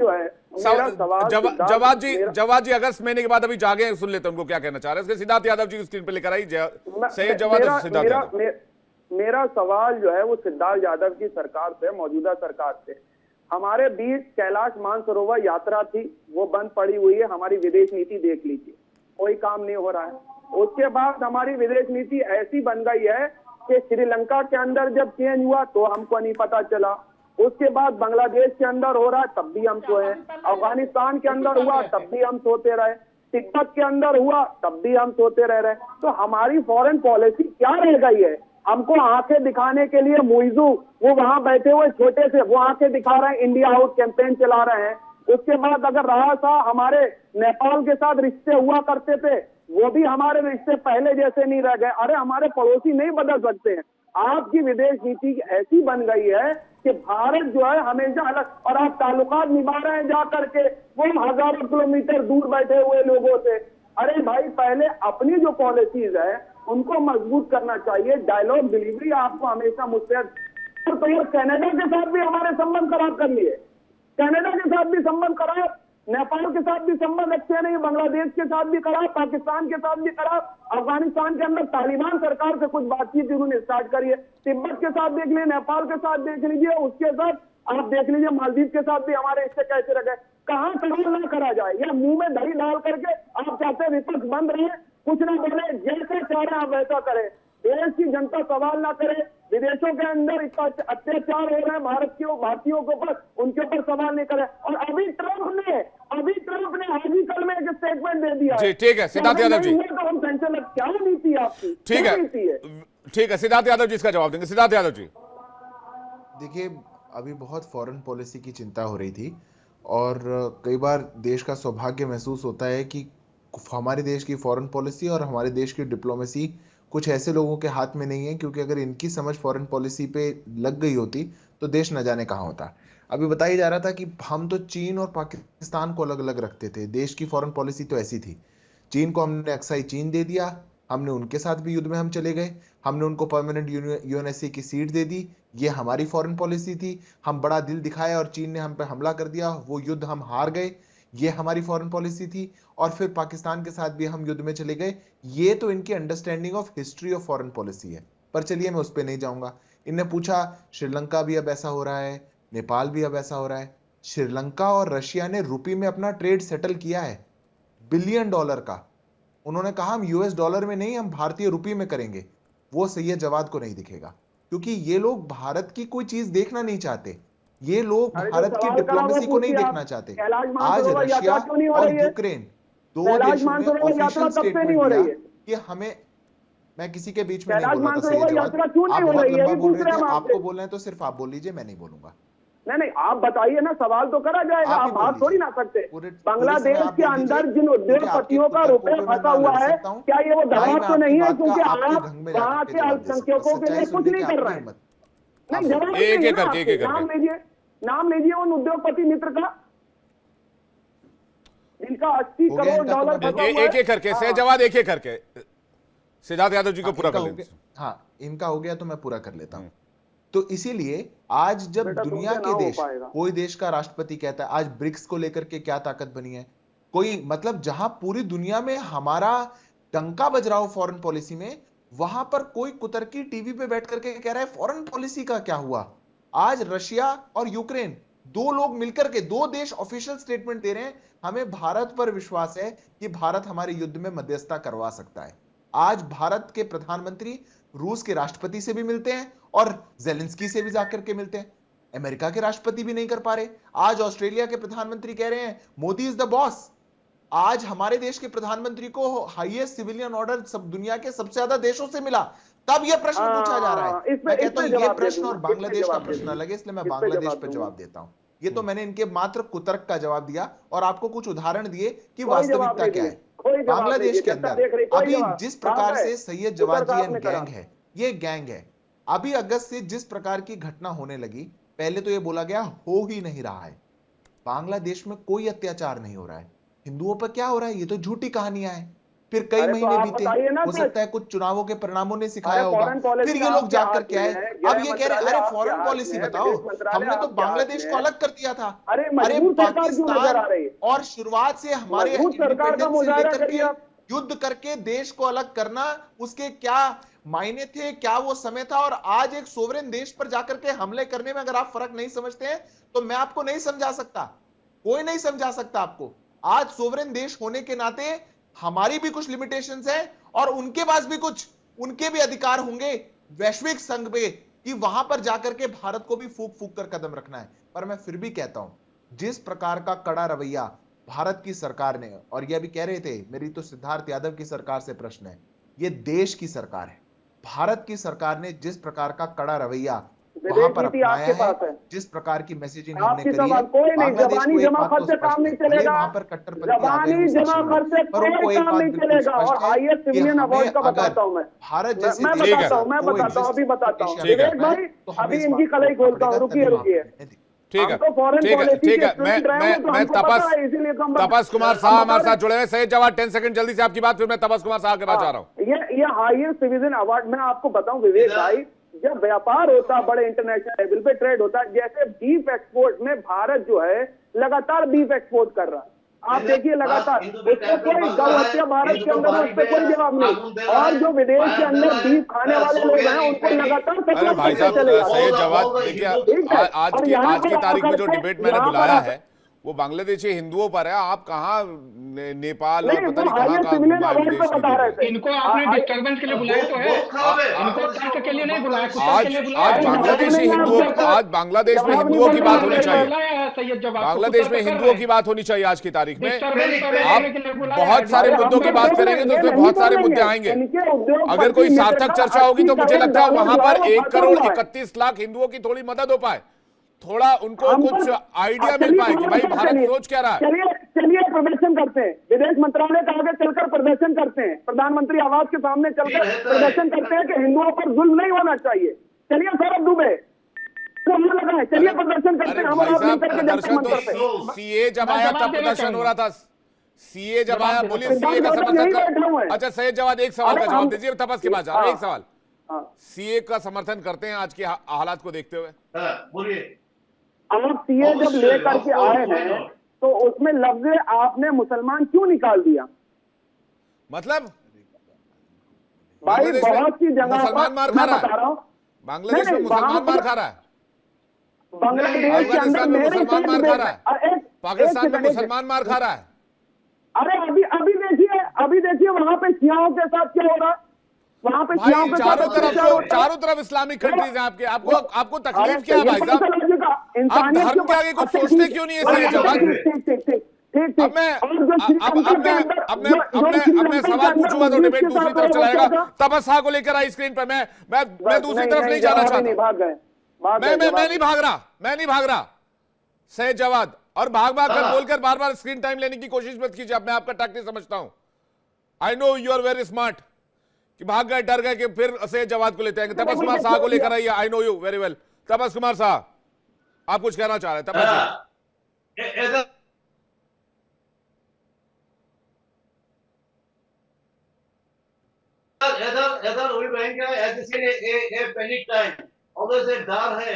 जवाद जी अगस्त महीने के बाद अभी जागे, सुन लेते हैं उनको क्या कहना चाह रहे हैं। उसके सिद्धार्थ यादव जी को स्क्रीन पे लेकर आई, सैयद जवाद और सिद्धार्थ यादव। मेरा सवाल जो है वो सिद्धार्थ यादव की सरकार से, मौजूदा सरकार से। हमारे बीच कैलाश मानसरोवर यात्रा थी, वो बंद पड़ी हुई है। हमारी विदेश नीति देख लीजिए, कोई काम नहीं हो रहा है। उसके बाद हमारी विदेश नीति ऐसी बन गई है कि श्रीलंका के अंदर जब चेंज हुआ तो हमको नहीं पता चला, उसके बाद बांग्लादेश के अंदर हो रहा है तब भी हम सोए, अफगानिस्तान के अंदर हुआ तब भी हम सोते रहे, तिब्बत के अंदर हुआ तब भी हम सोते रह रहे। तो हमारी फॉरेन पॉलिसी क्या रह गई है? हमको आंखें दिखाने के लिए मुइजू वो वहां बैठे हुए छोटे से वो आंखें दिखा रहे हैं, इंडिया आउट कैंपेन चला रहे हैं। उसके बाद अगर रहा था हमारे नेपाल के साथ रिश्ते हुआ करते थे, वो भी हमारे रिश्ते पहले जैसे नहीं रह गए। अरे हमारे पड़ोसी नहीं बदल सकते हैं। आपकी विदेश नीति ऐसी बन गई है कि भारत जो है हमेशा अलग, और आप ताल्लुकात निभा रहे हैं जा करके वो हजारों किलोमीटर दूर बैठे हुए लोगों से। अरे भाई, पहले अपनी जो पॉलिसीज है उनको मजबूत करना चाहिए। डायलॉग डिलीवरी आपको हमेशा मुझसे, तो कनाडा के साथ भी हमारे संबंध खराब कर लिए। कनाडा के साथ भी संबंध खराब, नेपाल के साथ भी संबंध अच्छे नहीं, बांग्लादेश के साथ भी खराब, पाकिस्तान के साथ भी खराब, अफगानिस्तान के अंदर तालिबान सरकार से कुछ बातचीत उन्होंने स्टार्ट करी है, तिब्बत के साथ देख लीजिए, नेपाल के साथ देख लीजिए, उसके साथ आप देख लीजिए मालदीव के साथ भी हमारे इससे कैसे रखे। कहाँ सवाल ना करा जाए, या मुंह में दही डाल करके आप चाहते हैं विपक्ष बंद रहे, कुछ ना बोले, जैसे चाह रहे आप वैसा करें, देश की जनता सवाल ना करे, विदेशों के अंदर इतना अत्याचार हो रहे हैं भारतीयों के ऊपर, उनके ऊपर सवाल नहीं करे। और अभी ट्रंप ने आज ही कल में एक स्टेटमेंट दे दिया जी, ठीक है सिद्धार्थ यादव जी, तो हम टेंशन लग, क्या नीति है आपकी, ठीक क्या है, नीति है? ठीक है, सिद्धार्थ यादव जी इसका जवाब देंगे। सिद्धार्थ यादव जी, देखिए, अभी बहुत फॉरेन पॉलिसी की चिंता हो रही थी और कई बार देश का सौभाग्य महसूस होता है कि हमारे देश की फॉरेन पॉलिसी और हमारे देश की डिप्लोमेसी कुछ ऐसे लोगों के हाथ में नहीं है, क्योंकि अगर इनकी समझ फॉरेन पॉलिसी पे लग गई होती तो देश न जाने कहाँ होता। अभी बताया जा रहा था कि हम तो चीन और पाकिस्तान को अलग अलग रखते थे, देश की फॉरेन पॉलिसी तो ऐसी थी। चीन को हमने अक्साई चीन दे दिया, हमने उनके साथ भी युद्ध में हम चले गए, हमने उनको परमानेंट यूएनएससी की सीट दे दी, ये हमारी फॉरेन पॉलिसी थी। हम बड़ा दिल दिखाया और चीन ने हम पे हमला कर दिया, वो युद्ध हम हार गए, ये हमारी फॉरेन पॉलिसी थी। और फिर पाकिस्तान के साथ भी हम युद्ध में चले गए। ये तो इनकी understanding of history of foreign policy है। पर चलिए, मैं उस पर नहीं जाऊंगा। इनने पूछा श्रीलंका भी अब ऐसा हो रहा है, नेपाल भी अब ऐसा हो रहा है। श्रीलंका और रशिया ने रुपये में अपना ट्रेड सेटल किया है, $1 बिलियन का। उन्होंने कहा हम यूएस डॉलर में नहीं, हम भारतीय रुपये में करेंगे। वो सैयद जवाद को नहीं दिखेगा, क्योंकि ये लोग भारत की कोई चीज देखना नहीं चाहते, ये लोग भारत की डिप्लोमेसी को नहीं देखना चाहते। आज रशिया और यूक्रेन दो देशों ने ऑफिशियल स्टेटमेंट दिया कि हमें, मैं किसी के बीच में नहीं बोल रहा था सैयद जवाद, आप बहुत लंबा बोल रहे थे, आपको बोलना है तो सिर्फ आप बोल लीजिए, मैं नहीं बोलूंगा। नहीं, आप बताइए ना, सवाल तो करा जाएगा, आप बात थोड़ी ना सकते। बांग्लादेश के अंदर जिन उद्योगपतियों का रुपया फंसा हुआ है, क्या ये वो दबाव तो नहीं है क्योंकि आप वहां के अल्पसंख्यकों के लिए कुछ नहीं कर रहे हैं? नहीं, जवाब एक करके नाम लीजिए उन उद्योगपति मित्र का जिनका $80 करोड़ फंसा हुआ है। एक करके सहजवाद, एक करके सिद्धार्थ यादव जी को पूरा कर लेते हैं। हाँ, इनका हो गया तो मैं पूरा कर लेता हूं। तो इसीलिए आज जब दुनिया के देश, कोई देश का राष्ट्रपति कहता है, आज ब्रिक्स को लेकर के क्या ताकत बनी है, कोई मतलब जहां पूरी दुनिया में हमारा डंका बज रहा हो फॉरेन पॉलिसी में, वहां पर कोई कुतर्की टीवी पे बैठ करके कह रहा है फॉरेन पॉलिसी का क्या हुआ। आज रशिया और यूक्रेन, दो लोग मिलकर के, दो देश ऑफिशियल स्टेटमेंट दे रहे हैं, हमें भारत पर विश्वास है कि भारत हमारे युद्ध में मध्यस्थता करवा सकता है। आज भारत के प्रधानमंत्री रूस के राष्ट्रपति से भी मिलते हैं और जेलेंस्की से भी जाकर के मिलते हैं। अमेरिका के राष्ट्रपति भी नहीं कर पा रहे। आज ऑस्ट्रेलिया के प्रधानमंत्री कह रहे हैं मोदी इज द बॉस। आज हमारे देश के प्रधानमंत्री को हाईएस्ट सिविलियन ऑर्डर सब दुनिया के सबसे ज्यादा देशों से मिला। तब यह प्रश्न पूछा जा रहा है। मैं कहता हूं यह प्रश्न और बांग्लादेश का प्रश्न अलग है, इसलिए मैं बांग्लादेश पर जवाब देता हूं। ये तो मैंने इनके मात्र कुतर्क का जवाब दिया और आपको कुछ उदाहरण दिए कि वास्तविकता क्या है। बांग्लादेश के अंदर अभी जिस प्रकार से सैयद जवाद जी एंड गैंग है, ये गैंग है। अभी अगस्त से जिस प्रकार की घटना होने लगी, पहले तो ये बोला गया हो ही नहीं रहा है, बांग्लादेश में कोई अत्याचार नहीं हो रहा है, हिंदुओं पर क्या हो रहा है, ये तो झूठी कहानियां हैं। फिर कई महीने बीते, हो सकता है कुछ चुनावों के परिणामों ने सिखाया होगा, फिर ये लोग जाकर के आए, अब ये कह रहे हैं अरे फॉरेन पॉलिसी बताओ, हमने तो बांग्लादेश को अलग कर दिया था। अरे पाकिस्तान और शुरुआत से हमारे इंडिपेंडेंस से लेकर के युद्ध करके देश को अलग करना, उसके क्या मायने थे, क्या वो समय था, और आज एक सोवरेन देश पर जाकर के हमले करने में अगर आप फर्क नहीं समझते हैं तो मैं आपको नहीं समझा सकता, कोई नहीं समझा सकता आपको। आज सोवरेन देश होने के नाते हमारी भी कुछ लिमिटेशंस हैं और उनके पास भी कुछ, उनके भी अधिकार होंगे वैश्विक संघ पे कि वहां पर जाकर के भारत को भी फूक फूक कर कदम रखना है। पर मैं फिर भी कहता हूं, जिस प्रकार का कड़ा रवैया भारत की सरकार ने, और ये अभी कह रहे थे मेरी तो सिद्धार्थ यादव की सरकार से प्रश्न है, ये देश की सरकार है, भारत की सरकार ने जिस प्रकार का कड़ा रवैया वहां पर अपनाया है, जिस प्रकार की मैसेजिंग हमने करी है, जबानी जमा खर्च से काम नहीं चलेगा, वहां पर कट्टरपंथी जबानी जमा खर्च से कोई काम नहीं चलेगा। और हाईएस्ट सिविलियन अवार्ड का बताता हूं मैं, भारत जैसे मैं बताता हूं, अभी बताता हूं विवेक भाई, अभी इनकी कलाई खोलता हूं, रुकिए। ठीक है, ठीक है, मैं तपस कुमार साहब हमारे साथ जुड़े हैं। सैयद जवाद 10 सेकंड जल्दी से आपकी बात, फिर मैं तपस कुमार साहब के पास जा रहा हूँ। ये हाईएस्ट सिविलियन अवार्ड मैं आपको बताऊं विवेक भाई, जब व्यापार होता, बड़े इंटरनेशनल लेवल पे ट्रेड होता, जैसे बीफ एक्सपोर्ट में भारत जो है लगातार बीफ एक्सपोर्ट कर रहा है। आप देखिए लगातार, उसको कोई गौ हत्या भारत के अंदर, उस पर कोई जवाब नहीं। और जो विदेश के अंदर बीफ खाने वाले लोग हैं उनको लगातार अरे भाई साहब, सैयद जवाद देखिए, आज की तारीख में जो डिबेट मैंने बुलाया है वो बांग्लादेशी हिंदुओं पर है। आप कहाँ नेपाल और पता नहीं कहाँ इनको आपने डिस्टर्बेंस के लिए बुलाया तो है, इनको तर्क के लिए नहीं बुलाया, कुछ के लिए बुलाया। आज बांग्लादेशी हिंदुओं, आज बांग्लादेश में हिंदुओं की बात होनी चाहिए, बांग्लादेश में हिंदुओं की बात होनी चाहिए आज की तारीख में। आप बहुत सारे मुद्दों की बात करेंगे तो उसमें बहुत सारे मुद्दे आएंगे। अगर कोई सार्थक चर्चा होगी तो मुझे लगता है वहां पर 1,31,00,000 हिंदुओं की थोड़ी मदद हो पाए, थोड़ा उनको कुछ आइडिया मिल पाए कि भाई भारत सोच क्या रहा है। चलिए प्रदर्शन करते हैं, विदेश मंत्रालय के आगे चलकर प्रदर्शन करते हैं, प्रधानमंत्री आवास के सामने चलकर प्रदर्शन करते हैं कि हिंदुओं पर जुल्म नहीं होना चाहिए। चलिए सौरभ दुबे लगाए, चलिए प्रदर्शन करते हैं। तो सीए जब आया तब प्रदर्शन हो रहा था, सीए जब आया, बोलिए सीए का समर्थन कर। अच्छा सैयद जवाद, एक सवाल का जवाब दीजिए, तपस के बाद जा रहा हूं। एक सवाल, सीए का समर्थन करते हैं आज के हालात को देखते हुए? बोलिए। आप सीए जब लेकर के आए हैं तो उसमें लफ्ज आपने मुसलमान क्यों निकाल दिया? मतलब भाई बहुत सी जगह मुसलमान मार खा रहा है, बांग्लादेश में मुसलमान मार खा रहा है, बांग्लादेश के अंदर मुसलमान मार खा रहा है, पाकिस्तान में मुसलमान मार खा रहा है। अरे अभी देखिए वहां पे शियाओं के साथ क्या हो रहा है, वहां पे शियाओं के साथ चारों तरफ इस्लामिक कंट्रीज हैं आपके। आपको तकलीफ क्या है भाई साहब? आप धर्म के आगे कुछ सोचते क्यों नहीं है सैयद जवाद? अब मैं सवाल पूछूंगा तो डिबेट दूसरी तरफ चलाएगा। तपस्या को लेकर आई स्क्रीन पर, मैं दूसरी तरफ नहीं जाना चाहता। मैं नहीं भाग रहा सैयद जवाद, और भाग कर बोलकर बार बार स्क्रीन टाइम लेने की कोशिश मत कीजिए। अब मैं आपका टैक्टिक समझता हूं, I know you are very smart, कि भाग गए, डर गए कि फिर सैयद जवाद को लेते आएंगे। तपस कुमार शाह को लेकर आइए, I know you very well. Tapas Kumar Shah, आप कुछ कहना चाह रहे हैं? तपस इधर वही रहेंगे, ऐसे पैनिक टाइम ऑलवेज एक डर है,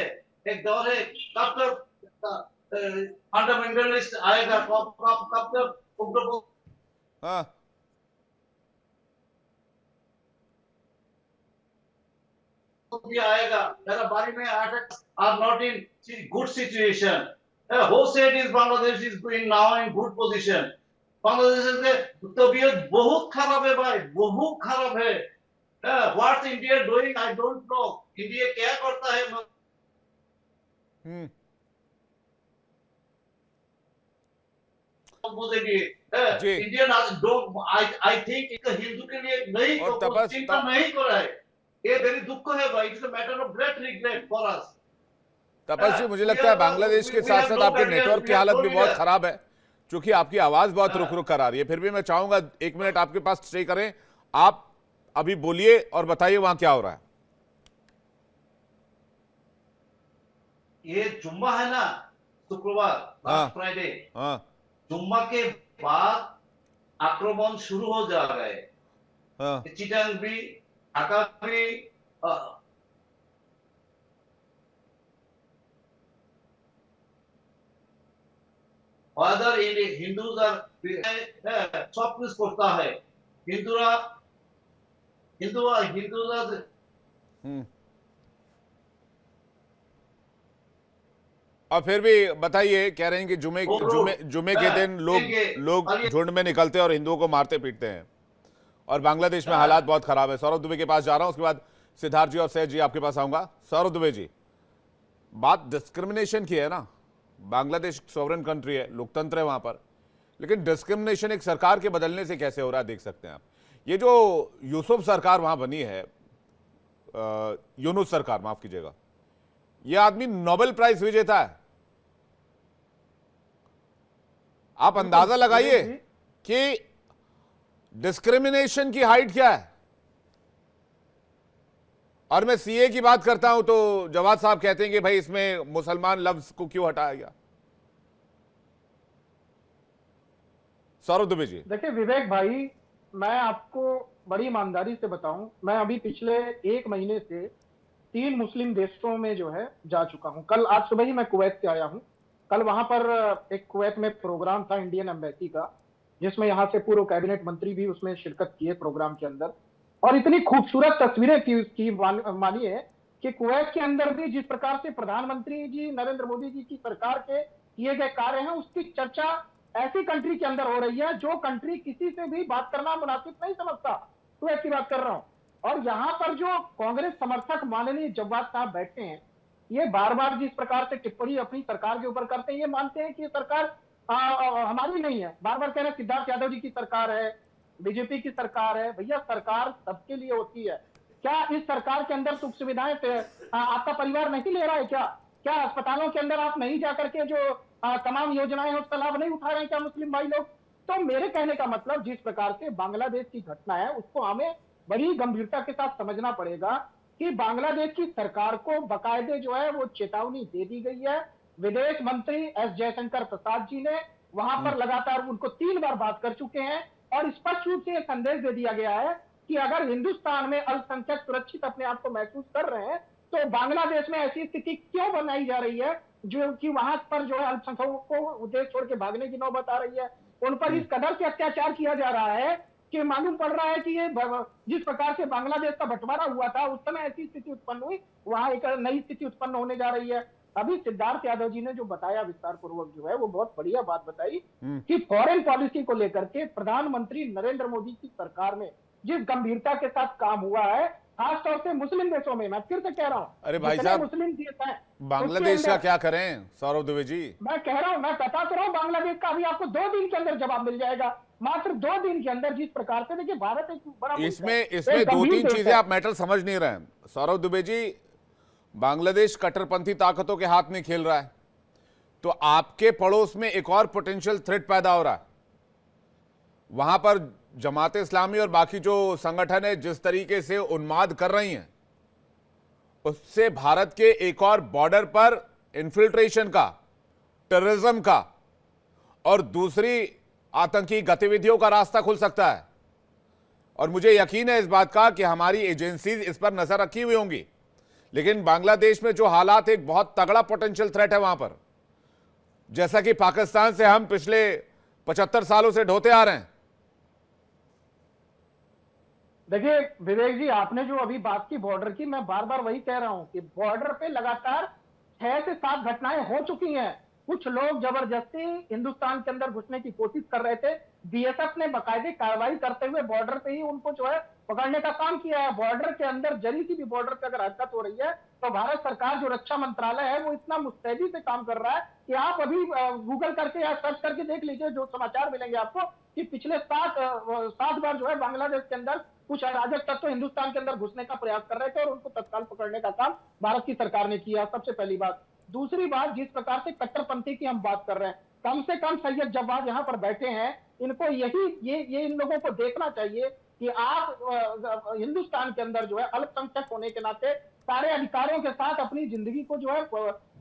कब तक फंडामेंटलिस्ट आएगा, कब तक हाँ आएगा। मेरा बारी में are not in good situation. Who said is Bangladesh is going now in good position? Bangladesh में तबीयत बहुत खराब है भाई, बहुत खराब है। What India doing? I don't know. India क्या करता है? Indian don't. I think Hindu के लिए नहीं, चिंता नहीं कर रहा है। ये वेरी दुख है भाई, it's a matter of great regret for us. Tapas ji, मुझे लगता है बांग्लादेश के साथ साथ आपके नेटवर्क की हालत भी बहुत खराब है, क्योंकि आपकी आवाज बहुत रुक रुक कर आ रही है। फिर भी मैं चाहूंगा 1 मिनट आपके पास स्टे करें, आप अभी बोलिए और बताइए वहां क्या हो रहा है। ये जुम्मा है ना, शुक्रवार, फ्राइडे, जुम्मा के बाद आक्रमण शुरू हो जा रहा है। चिटांग भी, ढाका भी, अदर हिंदूज सब कुछ करता है। और फिर भी बताइए, कह रहे हैं कि जुमे के दिन लोग झुंड में निकलते हैं और हिंदुओं को मारते पीटते हैं, और बांग्लादेश में हालात बहुत खराब है। सौरभ दुबे के पास जा रहा हूं, उसके बाद सिद्धार्थ जी और सैयद जी आपके पास आऊंगा। सौरभ दुबे जी, बात डिस्क्रिमिनेशन की है ना, बांग्लादेश सॉवरेन कंट्री है, लोकतंत्र है वहां पर, लेकिन डिस्क्रिमिनेशन एक सरकार के बदलने से कैसे हो रहा है देख सकते हैं आप। ये जो यूसुफ सरकार वहां बनी है, यूनुस सरकार, माफ कीजिएगा, ये आदमी नोबेल प्राइज विजेता है। आप अंदाजा लगाइए कि डिस्क्रिमिनेशन की हाइट क्या है। और मैं सीए की बात करता हूं तो जवाद साहब कहते हैं कि भाई इसमें मुसलमान लफ्ज को क्यों हटाया गया। सौरभ दुबे जी, देखिए विवेक भाई, मैं आपको बड़ी ईमानदारी से बताऊं, मैं अभी पिछले 1 महीने से 3 मुस्लिम देशों में जो है जा चुका हूं। कल आज सुबह ही मैं कुवैत से आया हूं। कल वहां पर एक कुवैत में प्रोग्राम था इंडियन एम्बेसी का, जिसमें यहाँ से पूर्व कैबिनेट मंत्री भी उसमें शिरकत किए प्रोग्राम के अंदर। और इतनी खूबसूरत तस्वीरें थी उसकी, मानिए कि कुवैत के अंदर भी जिस प्रकार से प्रधानमंत्री जी नरेंद्र मोदी जी की सरकार के किए गए कार्य हैं, उसकी चर्चा ऐसी कंट्री के अंदर हो रही है जो कंट्री किसी से भी बात करना मुनासिब नहीं समझता। कुवैत की बात कर रहा हूं। और यहाँ पर जो कांग्रेस समर्थक माननीय जव्वाद साहब बैठे हैं, ये बार बार जिस प्रकार से टिप्पणी अपनी सरकार के ऊपर करते हैं, ये मानते हैं कि ये सरकार हमारी नहीं है। बार बार कह रहे हैं सिद्धार्थ यादव जी की सरकार है, बीजेपी की सरकार है। भैया सरकार सबके लिए होती है। क्या इस सरकार के अंदर सुख सुविधाएं आपका परिवार नहीं ले रहा है क्या? क्या अस्पतालों के अंदर आप नहीं जाकर के जो तमाम योजनाएं हैं उसका लाभ नहीं उठा रहे हैं क्या मुस्लिम भाई लोग? तो मेरे कहने का मतलब जिस प्रकार से बांग्लादेश की घटना है, उसको हमें बड़ी गंभीरता के साथ समझना पड़ेगा कि बांग्लादेश की सरकार को बाकायदे जो है वो चेतावनी दे दी गई है। विदेश मंत्री एस जयशंकर प्रसाद जी ने वहां पर लगातार उनको 3 बार बात कर चुके हैं और स्पष्ट रूप से संदेश दे दिया गया है कि अगर हिंदुस्तान में अल्पसंख्यक सुरक्षित अपने आप को महसूस कर रहे हैं तो बांग्लादेश में ऐसी स्थिति क्यों बनाई जा रही है जो कि वहां पर जो है अल्पसंख्यकों को देश छोड़ के भागने की नौबत आ रही है। उन पर इस कदर से अत्याचार किया जा रहा है कि मालूम पड़ रहा है कि ये जिस प्रकार से बांग्लादेश का बंटवारा हुआ था उस समय ऐसी स्थिति उत्पन्न हुई, वहां एक नई स्थिति उत्पन्न होने जा रही है। अभी सिद्धार्थ यादव जी ने जो बताया विस्तार पूर्वक जो है वो बहुत बढ़िया बात बताई कि फॉरेन पॉलिसी को लेकर के प्रधानमंत्री नरेंद्र मोदी की सरकार में जिस गंभीरता के साथ काम हुआ है, खासतौर से मुस्लिम देशों में, मैं फिर से कह रहा हूँ, अरे भाई साहब, मुस्लिम देश हैं बांग्लादेश का क्या करें सौरभ दुबे जी? मैं कह रहा हूं, मैं बता तो रहा हूं, बांग्लादेश का अभी आपको 2 दिन के अंदर जवाब मिल जाएगा। मात्र 2 दिन के अंदर जिस प्रकार से, देखिए भारत एक बड़ा इसमें 2-3 चीजें आप मैटर समझ नहीं रहे हैं सौरभ दुबे जी। बांग्लादेश कट्टरपंथी ताकतों के हाथ में खेल रहा है, तो आपके पड़ोस में एक और पोटेंशियल थ्रेट पैदा हो रहा है। वहां पर जमात इस्लामी और बाकी जो संगठन है जिस तरीके से उन्माद कर रही हैं, उससे भारत के एक और बॉर्डर पर इन्फिल्ट्रेशन का, टेररिज्म का और दूसरी आतंकी गतिविधियों का रास्ता खुल सकता है। और मुझे यकीन है इस बात का कि हमारी एजेंसीज इस पर नजर रखी हुई होंगी। लेकिन बांग्लादेश में जो हालात, एक बहुत तगड़ा पोटेंशियल थ्रेट है वहां पर, जैसा कि पाकिस्तान से हम पिछले 75 सालों से ढोते आ रहे हैं। देखिए विवेक जी, आपने जो अभी बात की बॉर्डर की, मैं बार बार वही कह रहा हूं कि बॉर्डर पे लगातार 6 से 7 घटनाएं हो चुकी हैं। कुछ लोग जबरदस्ती हिंदुस्तान के अंदर घुसने की कोशिश कर रहे थे। बीएसएफ ने बाकायदे कार्रवाई करते हुए बॉर्डर पे ही उनको जो है पकड़ने का काम किया है। बॉर्डर के अंदर जरी सी भी बॉर्डर पे अगर हरकत हो रही है तो भारत सरकार, जो रक्षा मंत्रालय है, वो इतना मुस्तैदी से काम कर रहा है कि आप अभी गूगल करके या सर्च करके देख लीजिए, जो समाचार मिलेंगे आपको कि पिछले 7 बार जो है बांग्लादेश के अंदर कुछ अराजक तत्व हिंदुस्तान के अंदर घुसने का प्रयास कर रहे थे और उनको तत्काल पकड़ने का काम भारत की सरकार ने किया। सबसे पहली बात। दूसरी बात, जिस प्रकार से कट्टरपंथी की हम बात कर रहे हैं, कम से कम सैयद जवाद यहाँ पर बैठे हैं, इनको ये इन लोगों को देखना चाहिए कि आप हिंदुस्तान के अंदर जो है अल्पसंख्यक होने के नाते सारे अधिकारों के साथ अपनी जिंदगी को जो है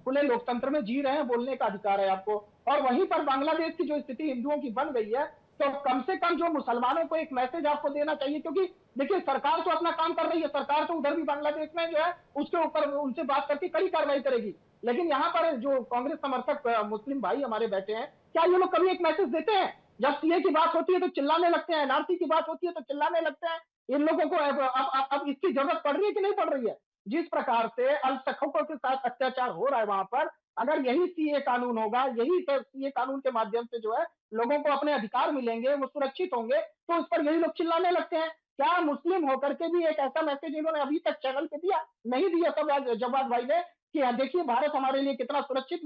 खुले लोकतंत्र में जी रहे हैं, बोलने का अधिकार है आपको। और वहीं पर बांग्लादेश की जो स्थिति हिंदुओं की बन गई है, तो कम से कम जो मुसलमानों को एक मैसेज आपको देना चाहिए, क्योंकि देखिए सरकार तो अपना काम कर रही है, सरकार तो उधर भी बांग्लादेश में जो है उसके ऊपर उनसे बात करके कड़ी कार्रवाई करेगी। लेकिन यहाँ पर जो कांग्रेस समर्थक मुस्लिम भाई हमारे बैठे हैं, क्या ये लोग कभी एक मैसेज देते हैं? जब सीए की बात होती है तो चिल्लाने लगते हैं, एनआरसी की बात होती है तो चिल्लाने लगते हैं। इन लोगों को अब इसकी जरूरत पड़ रही है कि नहीं पड़ रही है? जिस प्रकार से अल्पसंख्यकों के साथ अत्याचार हो रहा है वहां पर, अगर यही सीए कानून होगा, यही सीए कानून के माध्यम से जो है लोगों को अपने अधिकार मिलेंगे, वो सुरक्षित होंगे, तो उस पर यही लोग चिल्लाने लगते हैं। क्या मुस्लिम होकर के भी एक ऐसा मैसेज इन्होंने अभी तक चैनल पे दिया? नहीं दिया सब जवाद भाई ने कि देखिए भारत हमारे लिए कितना सुरक्षित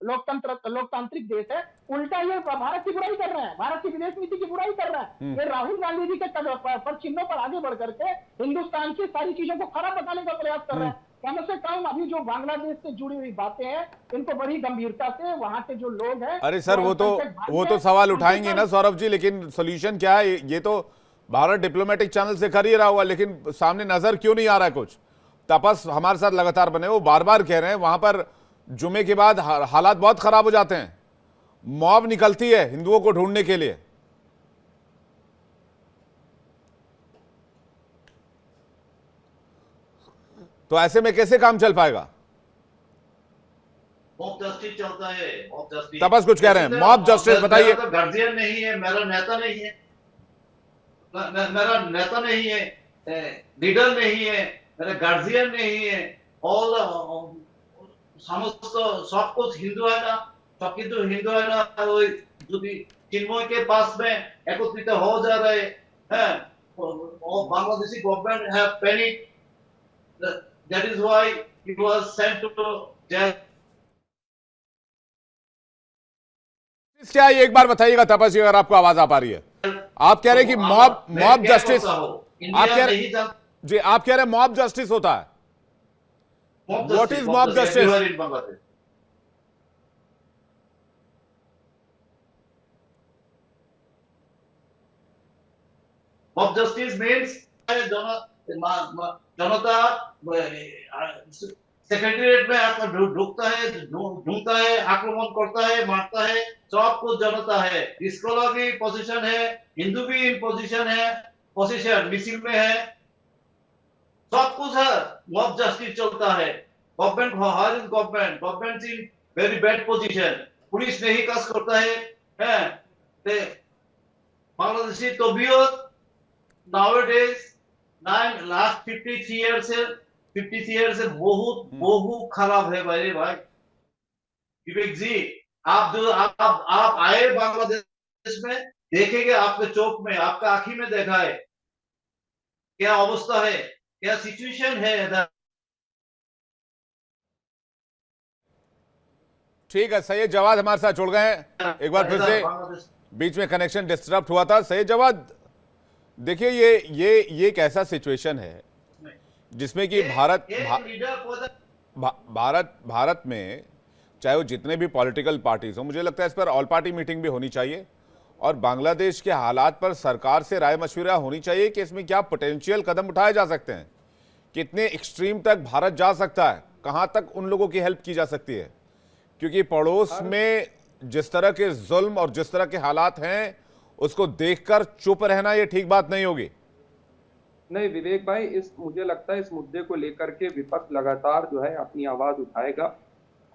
लोकतांत्रिक देश है। उल्टा ये भारत की बुराई कर रहे हैं, भारत की विदेश नीति की बुराई कर रहे हैं। ये राहुल गांधी जी के पर चिन्हों पर आगे बढ़ करके हिंदुस्तान की सारी चीजों को खराब बताने का प्रयास कर रहे हैं। कम से कम अभी जो बांग्लादेश से जुड़ी हुई बातें हैं, इनको बड़ी गंभीरता से वहां के जो लोग हैं। अरे सर, वो तो सवाल उठाएंगे ना सौरभ जी, लेकिन सोल्यूशन क्या है? ये तो भारत डिप्लोमेटिक चैनल से कर ही रहा हुआ, लेकिन सामने नजर क्यों नहीं आ रहा है कुछ? तपस हमारे साथ लगातार बने, वो बार बार कह रहे हैं वहां पर जुमे के बाद हालात बहुत खराब हो जाते हैं, मॉब निकलती है हिंदुओं को ढूंढने के लिए। तो ऐसे में कैसे काम चल पाएगा? मॉब जस्टिस चलता है, मॉब जस्टिस। तपस कुछ कह रहे हैं, मॉब जस्टिस बताइए। मेरा तो गार्जियन नहीं है, मेरा नेता नहीं है, मेरा नेता नहीं है, लीडर नहीं है, मेरा गार्जियन नहीं है, ऑल समस्त सब कुछ हिंदू है ना, सब किंतु हिंदू है ना, ওই যদি चिन्मय के पास में एकत्रित हो जा रहे हैं, और Bangladeshi government have panic, that is why he was sent to jail. क्या है, एक बार बताइएगा तपस जी, अगर आपको आवाज आ पा रही है। आप कह रहे हैं कि मॉब जस्टिस, आप कह रहे जी, आप कह रहे हैं मॉब जस्टिस होता है। What is mob justice? Mob justice means Janata secretariat में आकर ढूंढता है, आक्रमण करता है, मारता है, सब कुछ जनता है। स्कॉलर भी पोजीशन है, हिंदू भी इन पोजीशन है, पोजीशन मिसिल में है, सब कुछ है। मॉब जस्टिस चलता है। Government in very bad position, police नहीं काज करता है। बांग्लादेशी तबीयत nowadays last 53 years से बहुत खराब है भाई। विवेक जी, आप आए बांग्लादेश में, देखेंगे आपके चौक में, आपका आंखी में देखा है क्या अवस्था है, क्या सिचुएशन है इधर। ठीक है, सैयद जवाद हमारे साथ जुड़ गए हैं। एक बार फिर से बीच में कनेक्शन डिस्टर्ब हुआ था। सैयद जवाद, देखिए ये एक ऐसा सिचुएशन है जिसमें कि भारत में चाहे वो जितने भी पॉलिटिकल पार्टीज हो, मुझे लगता है इस पर ऑल पार्टी मीटिंग भी होनी चाहिए और बांग्लादेश के हालात पर सरकार से राय मशविरा होनी चाहिए कि इसमें क्या पोटेंशियल कदम उठाए जा सकते हैं, कितने एक्सट्रीम तक भारत जा सकता है, कहां तक उन लोगों की हेल्प की जा सकती है। क्योंकि पड़ोस में जिस तरह के जुल्म और जिस तरह के हालात हैं, उसको देखकर चुप रहना ये ठीक बात नहीं होगी। नहीं विवेक भाई, मुझे लगता है इस मुद्दे को लेकर के विपक्ष लगातार जो है अपनी आवाज उठाएगा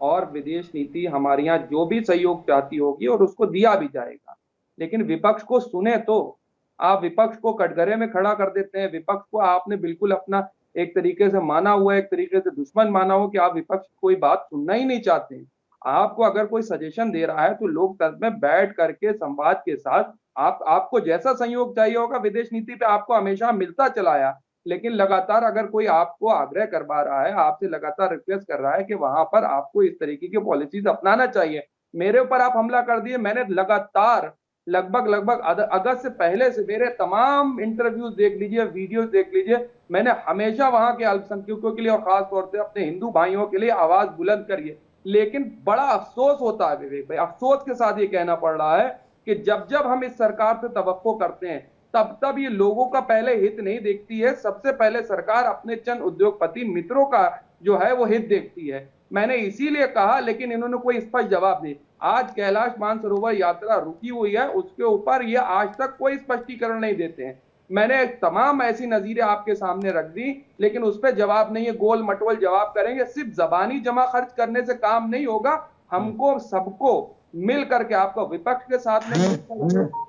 और विदेश नीति हमारे यहाँ जो भी सहयोग चाहती होगी और उसको दिया भी जाएगा, लेकिन विपक्ष को सुने तो। आप विपक्ष को कटघरे में खड़ा कर देते हैं। विपक्ष को आपने बिल्कुल अपना एक तरीके से माना हुआ है, एक तरीके से दुश्मन माना हो कि आप विपक्ष की कोई बात सुनना ही नहीं चाहते। आपको अगर कोई सजेशन दे रहा है तो लोकतंत्र में बैठ करके संवाद के साथ आपको जैसा सहयोग चाहिए होगा विदेश नीति पे आपको हमेशा मिलता चला आया, लेकिन लगातार अगर कोई आपको आग्रह करवा रहा है, आपसे लगातार रिक्वेस्ट कर रहा है कि वहां पर आपको इस तरीके की पॉलिसीज अपनाना चाहिए। मेरे ऊपर आप हमला कर दिए, मैंने लगातार लगभग अगस्त से पहले से मेरे तमाम इंटरव्यूज देख लीजिए, वीडियोस देख लीजिए, मैंने हमेशा वहां के अल्पसंख्यकों के लिए और खास तौर से अपने हिंदू भाइयों के लिए आवाज बुलंद करी है। लेकिन बड़ा अफसोस होता है विवेक भाई, अफसोस के साथ ये कहना पड़ रहा है कि जब हम इस सरकार से तवक्को करते हैं तब ये लोगों का पहले हित नहीं देखती है। सबसे पहले सरकार अपने चंद उद्योगपति मित्रों का जो है वो हित देखती है। मैंने इसीलिए कहा, लेकिन इन्होंने कोई स्पष्ट जवाब नहीं। आज कैलाश मानसरोवर यात्रा रुकी हुई है, उसके ऊपर ये आज तक कोई स्पष्टीकरण नहीं देते हैं। मैंने तमाम ऐसी नजीरें आपके सामने रख दी, लेकिन उस पर जवाब नहीं है। गोल मटोल जवाब करेंगे, सिर्फ जबानी जमा खर्च करने से काम नहीं होगा। हमको सबको मिल करके, आपको विपक्ष के साथ में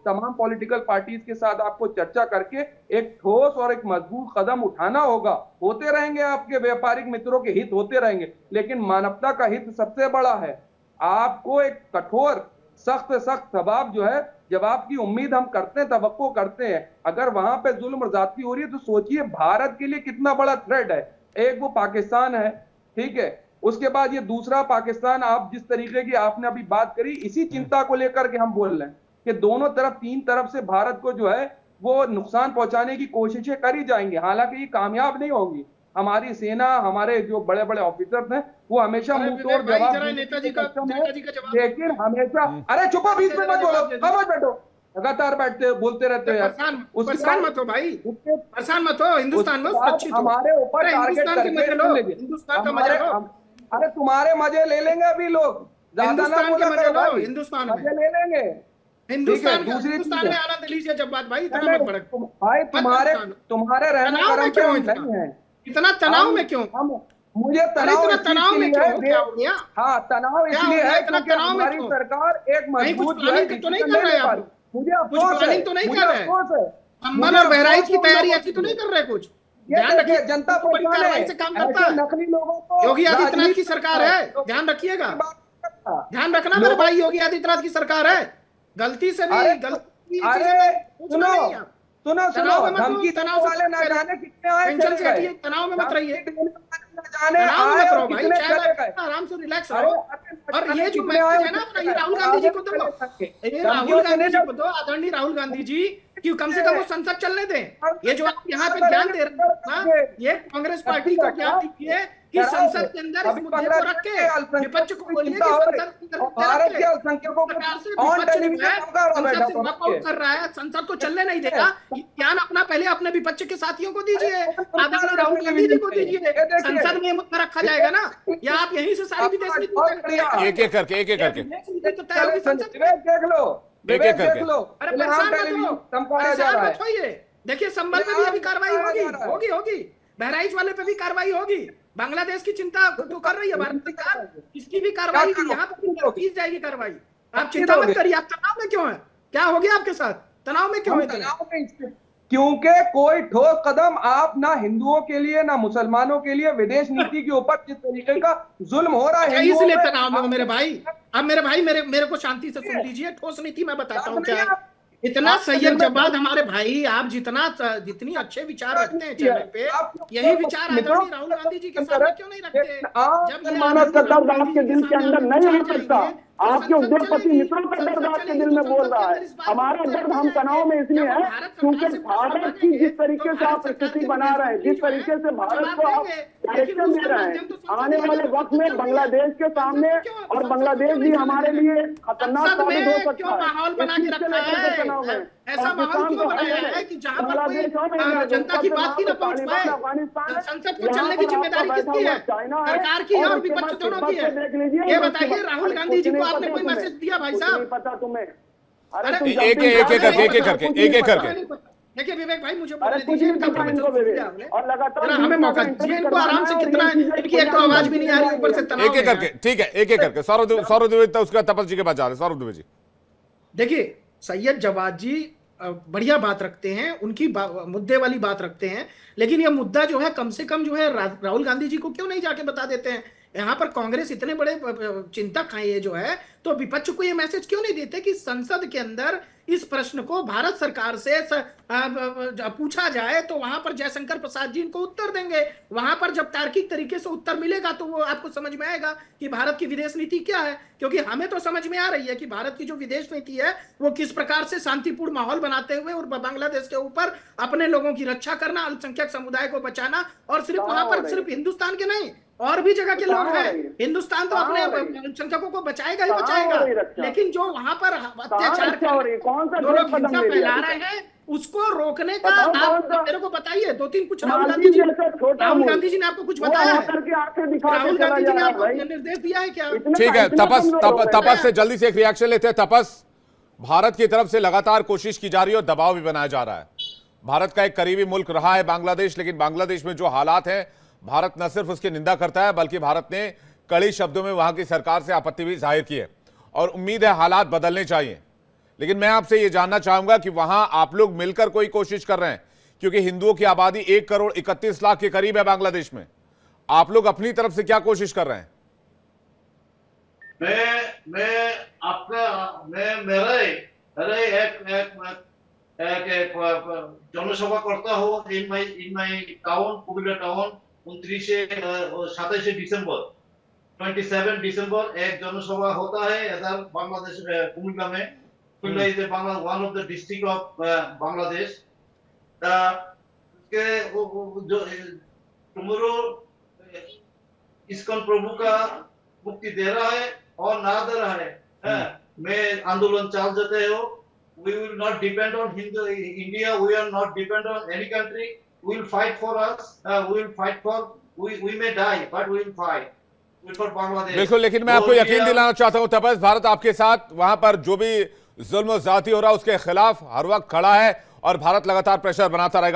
तमाम पॉलिटिकल पार्टीज के साथ आपको चर्चा करके एक ठोस और एक मजबूत कदम उठाना होगा। होते रहेंगे आपके व्यापारिक मित्रों के हित होते रहेंगे, लेकिन मानवता का हित सबसे बड़ा है। आपको एक कठोर सख्त जवाब की उम्मीद हम करते हैं, तवक्को करते हैं। अगर वहां पे जुल्म और ज्यादती हो रही है तो सोचिए भारत के लिए कितना बड़ा थ्रेट है। एक वो पाकिस्तान है, ठीक है, उसके बाद ये दूसरा पाकिस्तान। आप जिस तरीके की आपने अभी बात करी, इसी चिंता को लेकर के हम बोल रहे हैं कि दोनों तरफ, तीन तरफ से भारत को जो है वो नुकसान पहुंचाने की कोशिशें करी जाएंगी, हालांकि ये कामयाब नहीं होंगी। हमारी सेना, हमारे जो बड़े बड़े ऑफिसर्स हैं वो हमेशा मुंहतोड़ जवाब, लेकिन हमेशा अरे चुपो, बीच में मत बोलो, समझ बैठो, लगातार बैठते बोलते रहते हैं। परेशान मत हो भाई, परेशान मत हो। हिंदुस्तान में हमारे ऊपर टारगेट करके हिंदुस्तान का मजा लो। अरे तुम्हारे मजे ले लेंगे अभी लोग, हिंदुस्तान के मजे लो, हिंदुस्तान में मजे ले लेंगे। हिंदुस्तान में आनंद लीजिए जब बात भाई, इतना मत भड़क भाई तुम्हारे रहने कर्म पे हम नहीं है, इतना तनाव में क्यों? मुझे अरे तनाव इतना इस चीज तनाव के में लिए क्यों? है, क्या हो गया? हाँ तनाव क्या हो इसलिए गया? है इतना क्योंकि तनाव में हमारी क्यों? सरकार एक कहीं कुछ मजबूत जो है प्लानिंग तो नहीं डिसीजन कर ले रहे नहीं पा आप? रही। मुझे कुछ अफसोस है, प्लानिंग तो नहीं मुझे कर रहे? अफसोस है, संबल मुझे और बहराइच की अफसोस है उन तैयारी लोगों ऐसी तो के नहीं लिए। कर रहे कुछ? ये ध्यान देखिए रखिए, जनता तो बड़ी परेशान कार्रवाई है, से काम करता ऐसे है। नकली लोगों को योगी आदित्यनाथ की राजनीति सरकार है, ध्यान रखिएगा, ध्यान रखना मेरे भाई, योगी आदित्यनाथ की सरकार है। गलती से भी अरे गलती अरे चीजें में सोचना सुनो नहीं है। सुनो सुनो, तनाव में मत धमकी रहो, देने तनाव से वाले ना पहले जाने कितने आए टेंशन चले से गए, हटिए, तनाव में मत रहिए, धमकी देने वाले ना जाने तनाव में आए मत और रहो भाई, कितने चाय चले गए। बात आराम से रिलैक्स अरे रहो। अरे और ये जो कितने आए मैसेज है ना अपना, ये राहुल गांधी जी को दो, ये राहुल गांधी जी को दो, आदरणीय राहुल गांधी जी, कि कम से कम वो संसद चलने दें। ये जो आप यहाँ पे ज्ञान दे रहे हैं ना, ये कांग्रेस पार्टी को ज्ञान दीजिए कि संसद के अंदर इस मुद्दे को रख के विपक्ष को बोलिए कि संसद के अंदर भारत के रख अल्पसंख्यकों के प्रकार से को ऑन विपक्ष जो टेलीविजन है धमका रहा संसद से बैठा वॉकआउट कर रहा है, संसद को चलने नहीं देगा। ज्ञान अपना पहले अपने विपक्ष के साथियों को दीजिए, आदरणीय राहुल गांधी जी को दीजिए, संसद में ये मुद्दा रखा जाएगा ना, या आप यहीं से सारी विदेश नीति एक एक करके तो तय होगी संसद में। देख लो एक एक करके। देख लो, अरे परेशान मत हो, धमकाया जा परेशान रहा मत है। होइए। देखिए संबल पे भी अभी कार्रवाई होगी, जा रहा है। होगी होगी, बहराइच वाले पे भी कार्रवाई होगी। बांग्लादेश की चिंता तो कर रही है भारत सरकार, इसकी भी कार्रवाई की, यहाँ पर भी की जाएगी कार्रवाई। आप चिंता मत करिए। आप तनाव में क्यों है? क्या हो गया आपके साथ? तनाव में क्यों है इतने? क्योंकि कोई ठोस कदम आप ना हिंदुओं के लिए ना मुसलमानों के लिए विदेश नीति के ऊपर जिस तरीके का जुल्म हो रहा है इसलिए तनाव में हो मेरे भाई। अब मेरे भाई मेरे को शांति से सुन लीजिए, ठोस नीति मैं बताता हूँ क्या है। इतना सैयद जवाद हमारे भाई, आप जितनी अच्छे विचार रखते हैं चैनल पे, यही विचार आदरणीय राहुल गांधी जी के सामने क्यों नहीं रखते? जब ये मानव का दर्द आपके दिल के अंदर नहीं आ सकता, आपके उद्योगपति मित्रों का दर्द आपके दिल में बोल रहा है। हमारा दर्द हम तनाव में इसलिए है क्योंकि भारत की जिस तरीके से आप स्थिति बना रहे हैं, जिस तरीके से भारत को आप डायरेक्शन दे रहे हैं, आने वाले वक्त में बांग्लादेश के सामने, और बांग्लादेश भी हमारे लिए खतरनाक साबित हो सकता है। माहौल बना के रखा है, ऐसा माहौल क्यों बनाया है कि जहां पर कोई जनता की बात ही न पहुंच पाए? संसद को चलने की जिम्मेदारी किसकी है? सरकार की है और विपक्ष दोनों की है। ये बताइए राहुल गांधी जी को आपने कोई मैसेज दिया भाई साहब? पता तुम्हें? एक एक करके। देखिए विवेक भाई, मुझे अरे कुछ नहीं पता इनको विवेक, और लगातार हमें मौका दीजिए इनको आराम से। कितना इनकी एक तो आवाज भी नहीं आ रही, ऊपर से तनाव एक एक करके, ठीक है, एक एक करके। सौरभ द्विवेदी उसका तपस जी के पास जा रहे हैं। सौरभ द्विवेदी जी, देखिए सैयद जवाद जी बढ़िया बात रखते हैं, उनकी मुद्दे वाली बात रखते हैं, लेकिन ये मुद्दा जो है कम से कम जो है राहुल गांधी जी को क्यों नहीं जाके बता देते हैं? यहाँ पर कांग्रेस इतने बड़े चिंतक हैं ये जो है, तो विपक्ष को ये मैसेज क्यों नहीं देते कि संसद के अंदर इस प्रश्न को भारत सरकार से पूछा जाए, तो वहां पर जयशंकर प्रसाद जी इनको उत्तर देंगे। वहां पर जब तार्किक तरीके से उत्तर मिलेगा तो वो आपको समझ में आएगा कि भारत की विदेश नीति क्या है। क्योंकि हमें तो समझ में आ रही है कि भारत की जो विदेश नीति है वो किस प्रकार से शांतिपूर्ण माहौल बनाते हुए और बांग्लादेश के ऊपर अपने लोगों की रक्षा करना, अल्पसंख्यक समुदाय को बचाना, और सिर्फ वहां पर सिर्फ हिंदुस्तान के नहीं और भी जगह के लोग हैं। हिंदुस्तान तो अपने अल्पसंख्यकों को बचाएगा ही बचाएगा, लेकिन जो वहां पर अत्याचार जो लोग हिंसा फैला रहे हैं उसको रोकने का आप मेरे को बताइए। दो तीन कुछ राहुल गांधी जी ने आपको कुछ बताया है? राहुल गांधी जी ने आपको निर्देश दिया है क्या? ठीक है, तपस से जल्दी से एक रिएक्शन लेते हैं। तपस, भारत की तरफ से लगातार कोशिश की जा रही है और दबाव भी बनाया जा रहा है। भारत का एक करीबी मुल्क रहा है बांग्लादेश, लेकिन बांग्लादेश में जो हालात हैं, भारत न सिर्फ उसकी निंदा करता है बल्कि भारत ने कड़ी शब्दों में वहां की सरकार से आपत्ति भी जाहिर की है और उम्मीद है हालात बदलने चाहिए। लेकिन मैं आपसे ये जानना चाहूंगा कि वहां आप लोग मिलकर कोई कोशिश कर रहे हैं, क्योंकि हिंदुओं की आबादी 1 करोड़ 31 लाख के करीब है बांग्लादेश में। आप लोग अपनी तरफ से क्या कोशिश कर रहे हैं? एक जनसभा करता हूँ इन माई टाउन, कुमिल्ला टाउन, 27 दिसंबर 27 दिसंबर एक जनसभा होता है इधर बांग्लादेश कुमिल्ला में। Comilla is one of the district of Bangladesh. जो टुमारो इस्कॉन प्रभु का मुक्ति दे रहा है और ना दे रहा है, मैं आंदोलन चल जाते हो। We will not depend on India. We are not depend on any country. We will fight for us. We will fight for. We may die, but we will fight. For Bangladesh. बिल्कुल, लेकिन मैं आपको यकीन दिलाना चाहता हूं तपस, भारत आपके साथ वहां पर जो भी जुल्म व ज्यादती हो रहा है उसके खिलाफ हर वक्त खड़ा है और भारत लगातार प्रेशर बनाता रहेगा।